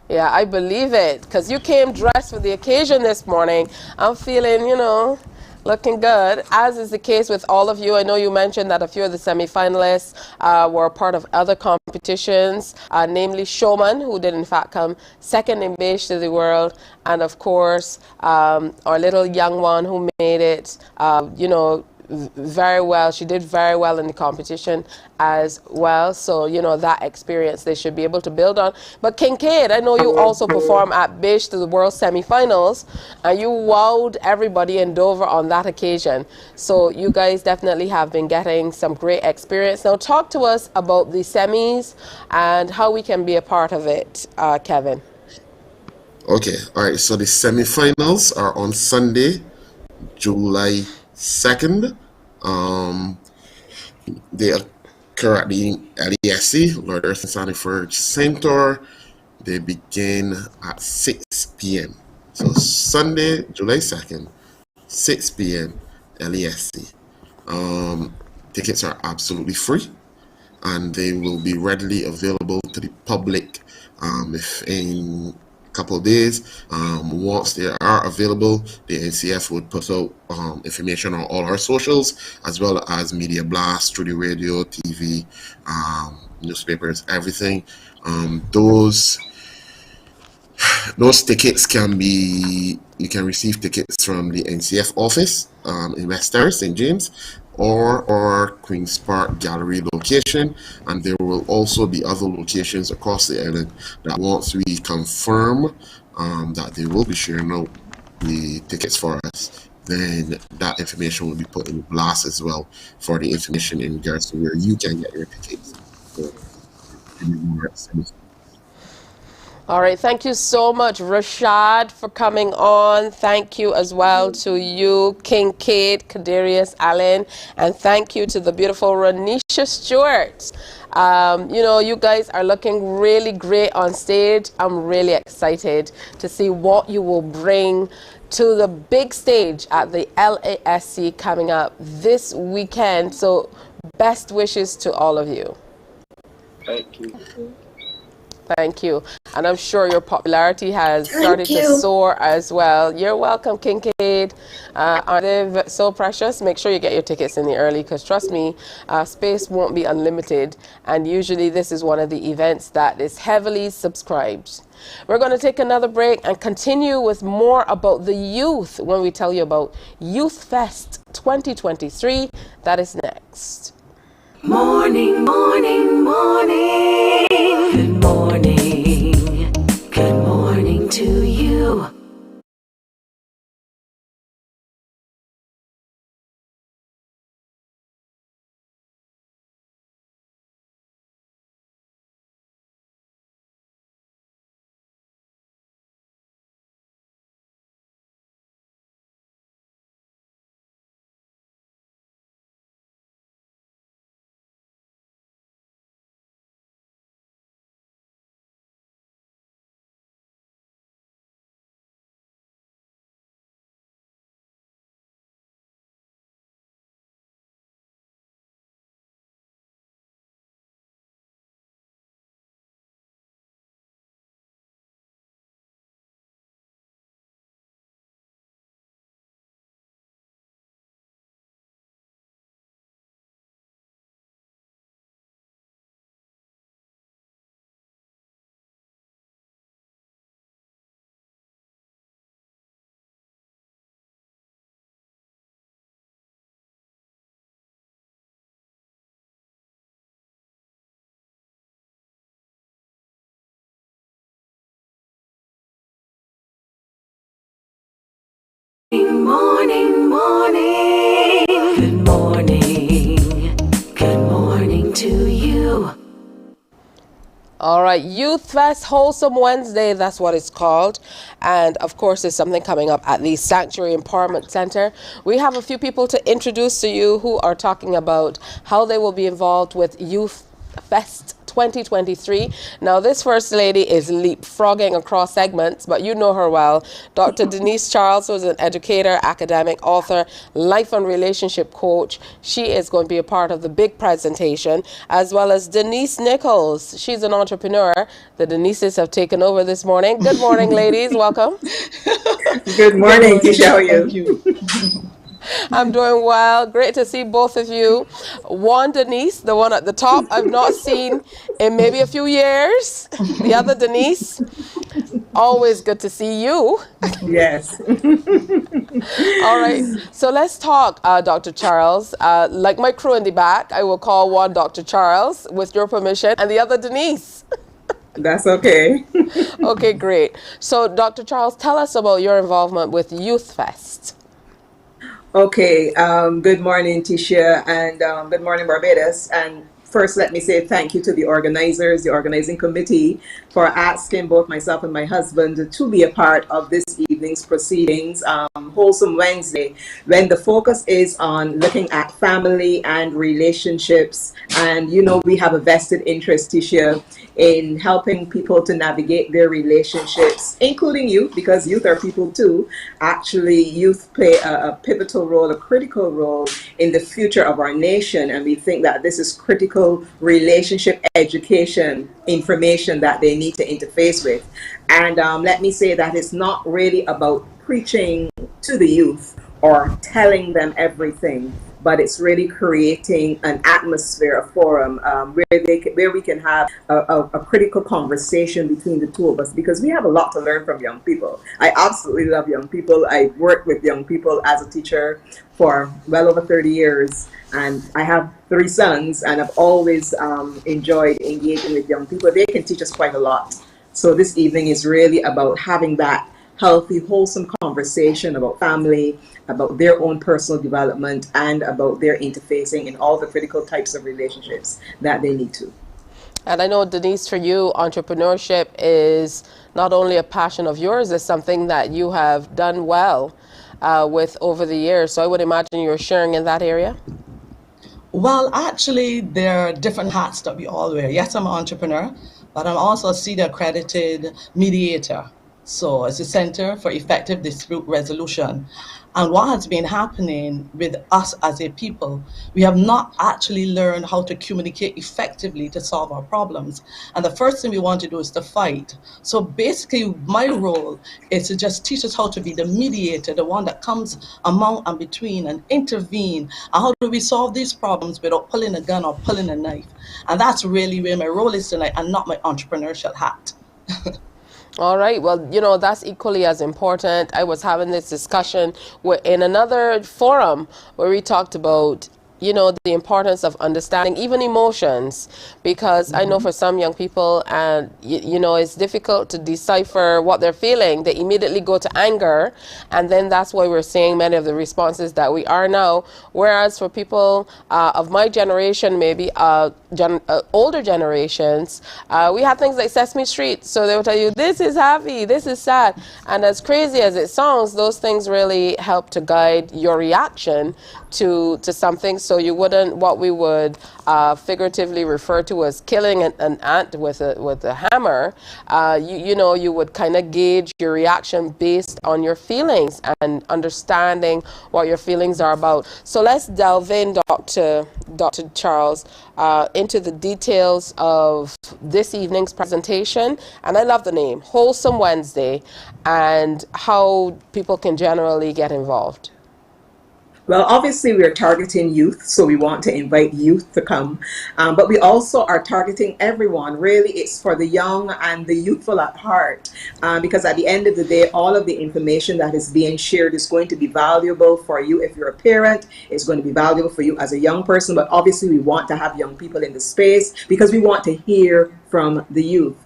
Yeah, I believe it, because you came dressed for the occasion this morning. I'm feeling, looking good, as is the case with all of you. I know you mentioned that a few of the semi-finalists were part of other competitions, namely Showman, who did in fact come second in Beige to the World, and of course our little young one who made it, very well. She did very well in the competition as well. So, that experience they should be able to build on. But Kincaid, I know you also performed at Beige to the World semifinals, and you wowed everybody in Dover on that occasion. So you guys definitely have been getting some great experience. Now talk to us about the semis and how we can be a part of it, Kevin. Okay, all right. So the semifinals are on Sunday, July 2nd. They occur at the LESC, Lord Earth and Sanford Center. They begin at 6 p.m. So Sunday, July 2nd, 6 p.m. LESC. Tickets are absolutely free, and they will be readily available to the public if any couple of days. Once they are available, the NCF would put out information on all our socials, as well as media blasts through the radio, TV, newspapers, everything. Those tickets you can receive tickets from the NCF office in West Terrace, St. James, or Queen's Park Gallery location. And there will also be other locations across the island that once we confirm that they will be sharing out the tickets for us, then that information will be put in the blast as well for the information in regards to where you can get your tickets. All right, thank you so much, Rashad, for coming on. Thank you as well to you, Kincaid, Kadarius, Allen, and thank you to the beautiful Renisha Stewart. You guys are looking really great on stage. I'm really excited to see what you will bring to the big stage at the LASC coming up this weekend. So best wishes to all of you. Thank you. Thank you. And I'm sure your popularity has started to soar as well. You're welcome, Kincaid. Are they so precious? Make sure you get your tickets in the early, because trust me, space won't be unlimited. And usually this is one of the events that is heavily subscribed. We're going to take another break and continue with more about the youth when we tell you about Youth Fest 2023. That is next. Morning, morning, morning. Good morning. Good morning to you. Morning, morning. Good morning. Good morning to you. All right, Youth Fest Wholesome Wednesday, that's what it's called. And of course, there's something coming up at the Sanctuary Empowerment Center. We have a few people to introduce to you who are talking about how they will be involved with Youth Fest 2023. Now, this first lady is leapfrogging across segments, but you know her well. Dr. Denise Charles was an educator, academic, author, life and relationship coach. She is going to be a part of the big presentation, as well as Denise Nichols. She's an entrepreneur. The Denises have taken over this morning. Good morning, ladies. Welcome. Good morning, Tisha. How are you? I'm doing well. Great to see both of you. One Denise, the one at the top, I've not seen in maybe a few years. The other Denise, always good to see you. Yes. All right. So let's talk, Dr. Charles. Like my crew in the back, I will call one Dr. Charles with your permission and the other Denise. That's okay. Okay, great. So Dr. Charles, tell us about your involvement with Youth Fest. Okay, good morning, Tisha, and good morning, Barbados. And first, let me say thank you to the organizers, the organizing committee, for asking both myself and my husband to be a part of this evening's proceedings, Wholesome Wednesday, when the focus is on looking at family and relationships. And, you know, we have a vested interest, Tisha, in helping people to navigate their relationships, including youth, because youth are people too. Actually, youth play a pivotal role, a critical role in the future of our nation. And we think that this is critical relationship education information that they need to interface with. And let me say that it's not really about preaching to the youth or telling them everything, but it's really creating an atmosphere, a forum where we can have a critical conversation between the two of us, because we have a lot to learn from young people. I absolutely love young people. I worked with young people as a teacher for well over 30 years, and I have 3 sons, and I've always enjoyed engaging with young people. They can teach us quite a lot. So this evening is really about having that healthy, wholesome conversation about family, about their own personal development, and about their interfacing in all the critical types of relationships that they need to. And I know, Denise, for you, entrepreneurship is not only a passion of yours, it's something that you have done well with over the years. So I would imagine you're sharing in that area? Well, actually, there are different hats that we all wear. Yes, I'm an entrepreneur, but I'm also a CEDA accredited mediator. So it's a Center for Effective Dispute Resolution. And what has been happening with us as a people, we have not actually learned how to communicate effectively to solve our problems. And the first thing we want to do is to fight. So basically, my role is to just teach us how to be the mediator, the one that comes among and between and intervene. And how do we solve these problems without pulling a gun or pulling a knife? And that's really where my role is tonight, and not my entrepreneurial hat. All right. Well, you know, that's equally as important. I was having this discussion in another forum where we talked about, you know, the importance of understanding even emotions, because I know for some young people, and you know, it's difficult to decipher what they're feeling. They immediately go to anger, and then that's why we're seeing many of the responses that we are now. Whereas for people of my generation, maybe older generations, we have things like Sesame Street, so they will tell you, this is happy, this is sad, and as crazy as it sounds, those things really help to guide your reaction to something. So you wouldn't, what we would figuratively refer to as killing an ant with a hammer, you know, you would kind of gauge your reaction based on your feelings and understanding what your feelings are about. So let's delve in, Dr. Charles, into the details of this evening's presentation. And I love the name, Wholesome Wednesday, and how people can generally get involved. Well, obviously we're targeting youth, so we want to invite youth to come, but we also are targeting everyone. Really, it's for the young and the youthful at heart, because at the end of the day, all of the information that is being shared is going to be valuable for you if you're a parent. It's going to be valuable for you as a young person, but obviously we want to have young people in the space because we want to hear from the youth.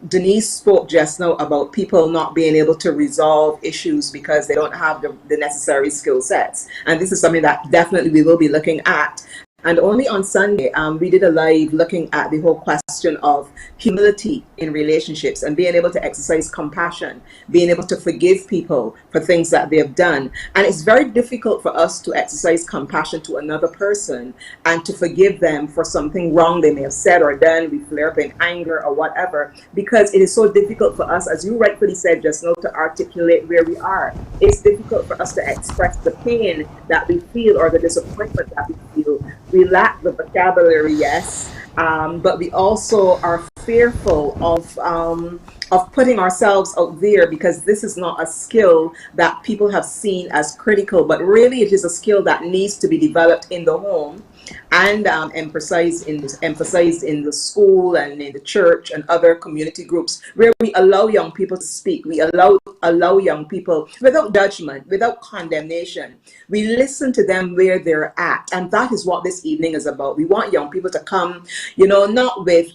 Denise spoke just now about people not being able to resolve issues because they don't have the necessary skill sets. And this is something that definitely we will be looking at. And only on Sunday, we did a live looking at the whole question of humility in relationships and being able to exercise compassion, being able to forgive people for things that they have done. And it's very difficult for us to exercise compassion to another person and to forgive them for something wrong they may have said or done. We flare up in anger or whatever, because it is so difficult for us, as you rightfully said just now, to articulate where we are. It's difficult for us to express the pain that we feel or the disappointment that we feel. We lack the vocabulary, yes, but we also are fearful of putting ourselves out there, because this is not a skill that people have seen as critical, but really it is a skill that needs to be developed in the home and emphasized in the school and in the church and other community groups, where we allow young people to speak. We allow young people without judgment, without condemnation. We listen to them where they're at, and that is what this evening is about. We want young people to come, you know, not with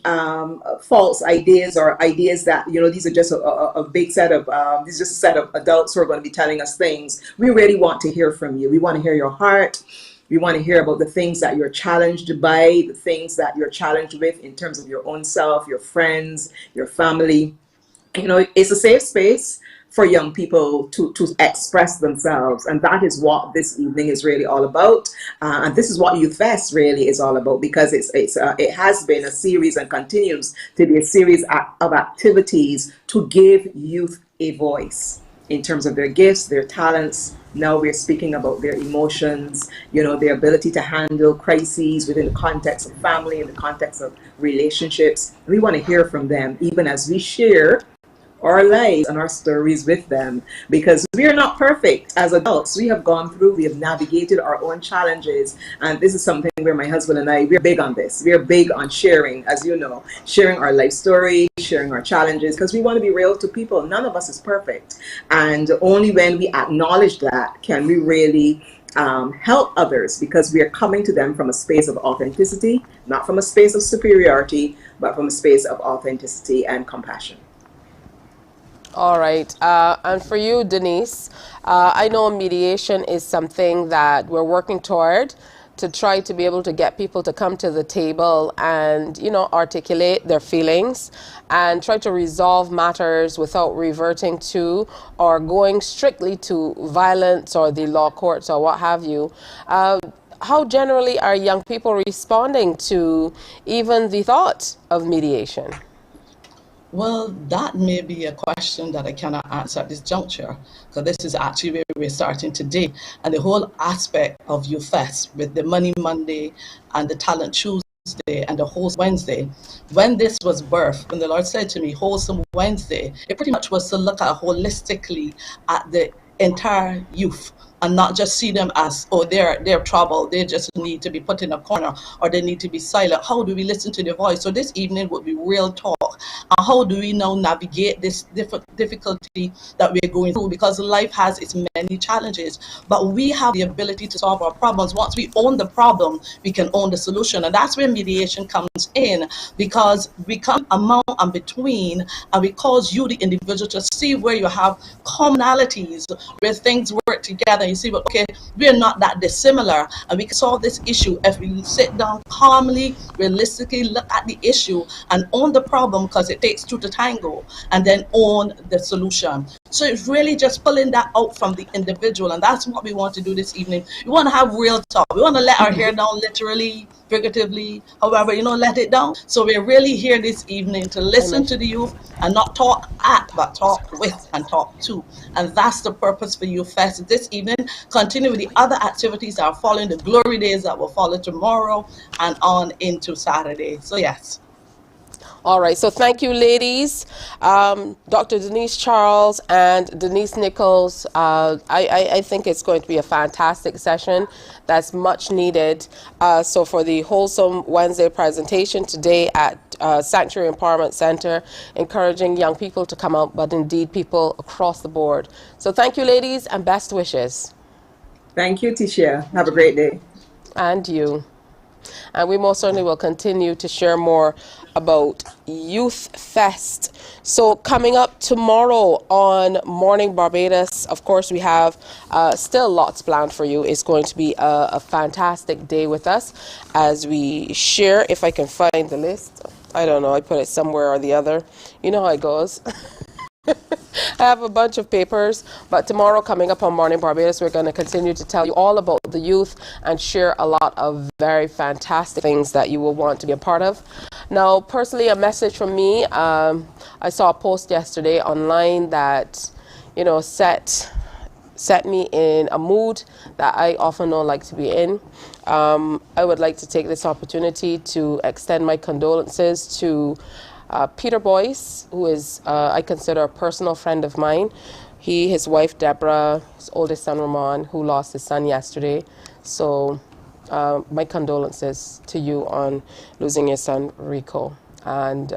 false ideas or ideas that, you know, these are just a big set of these are just a set of adults who are going to be telling us things. We really want to hear from you. We want to hear your heart. We want to hear about the things that you're challenged by, the things that you're challenged with in terms of your own self, your friends, your family. You know, it's a safe space for young people to express themselves. And that is what this evening is really all about. And this is what Youth Fest really is all about, because it has been a series and continues to be a series of activities to give youth a voice in terms of their gifts, their talents. Now we're speaking about their emotions, you know, their ability to handle crises within the context of family, in the context of relationships. We want to hear from them, even as we share our lives and our stories with them, because we are not perfect as adults. We have gone through, we have navigated our own challenges, and this is something where my husband and I, we're big on this. We're big on sharing, as you know, sharing our life story, sharing our challenges, because we want to be real to people. None of us is perfect, and only when we acknowledge that can we really help others, because we are coming to them from a space of authenticity, not from a space of superiority, but from a space of authenticity and compassion. All right. And for you, Denise, I know mediation is something that we're working toward to try to be able to get people to come to the table and, you know, articulate their feelings and try to resolve matters without reverting to or going strictly to violence or the law courts or what have you. How generally are young people responding to even the thought of mediation? Well, that may be a question that I cannot answer at this juncture, because this is actually where we're starting today. And the whole aspect of Youth Fest with the Money Monday and the Talent Tuesday and the Wholesome Wednesday, when this was birthed, when the Lord said to me, Wholesome Wednesday, it pretty much was to look at holistically at the entire youth and not just see them as, oh, they're trouble, they just need to be put in a corner or they need to be silent. How do we listen to their voice? So this evening would be real talk. And how do we now navigate this difficulty that we're going through? Because life has its many challenges, but we have the ability to solve our problems. Once we own the problem, we can own the solution. And that's where mediation comes in, because we come among and between, and we cause you, the individual, to see where you have commonalities, where things work together. You see, but okay, we're not that dissimilar, and we can solve this issue if we sit down calmly, realistically, look at the issue and own the problem, because it takes two to tango, and then own the solution. So it's really just pulling that out from the individual, and that's what we want to do this evening. We want to have real talk. We want to let our hair down, literally, figuratively, however, you know, let it down. So we're really here this evening to listen to the youth and not talk at, but talk with and talk to. And that's the purpose for Youth Fest this evening. Continue with the other activities that are following, the glory days that will follow tomorrow and on into Saturday. So yes. All right, so thank you, ladies. Dr. Denise Charles and Denise Nichols, I think it's going to be a fantastic session that's much needed. So for the Wholesome Wednesday presentation today at Sanctuary Empowerment Center, encouraging young people to come out, but indeed people across the board. So thank you, ladies, and best wishes. Thank you, Tisha. Have a great day. And you. And we most certainly will continue to share more about Youth Fest. So coming up tomorrow on Morning Barbados, of course, we have still lots planned for you. It's going to be a fantastic day with us as we share, if I can find the list. I don't know, I put it somewhere or the other. You know how it goes. I have a bunch of papers, but tomorrow coming up on Morning Barbados, we're going to continue to tell you all about the youth and share a lot of very fantastic things that you will want to be a part of. Now, personally, a message from me. I saw a post yesterday online that, you know, set me in a mood that I often don't like to be in. I would like to take this opportunity to extend my condolences to Peter Boyce, who is, I consider, a personal friend of mine. His wife, Deborah, his oldest son, Ramon, who lost his son yesterday. So my condolences to you on losing your son, Rico. And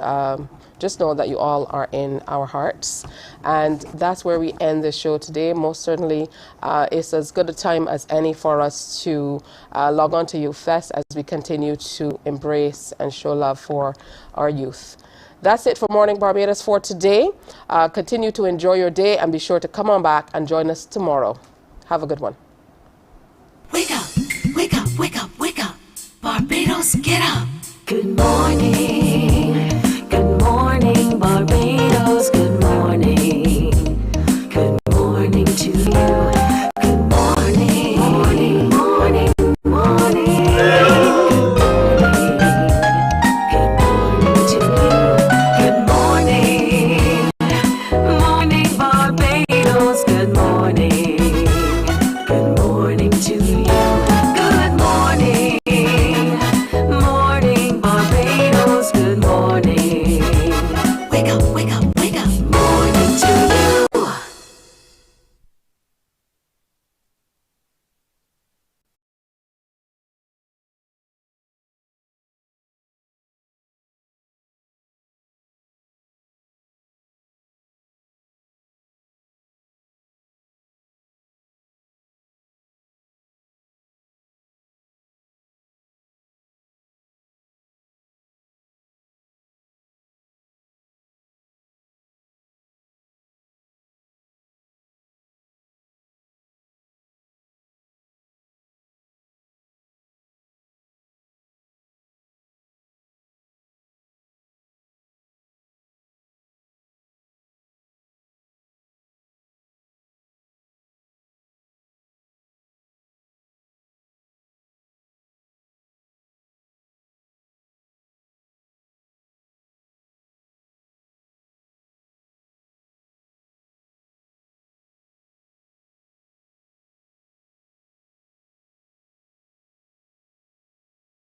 just know that you all are in our hearts. And that's where we end the show today. Most certainly, it's as good a time as any for us to log on to Youth Fest as we continue to embrace and show love for our youth. That's it for Morning Barbados for today. Continue to enjoy your day and be sure to come on back and join us tomorrow. Have a good one. Wake up, wake up, wake up, wake up. Barbados, get up. Good morning.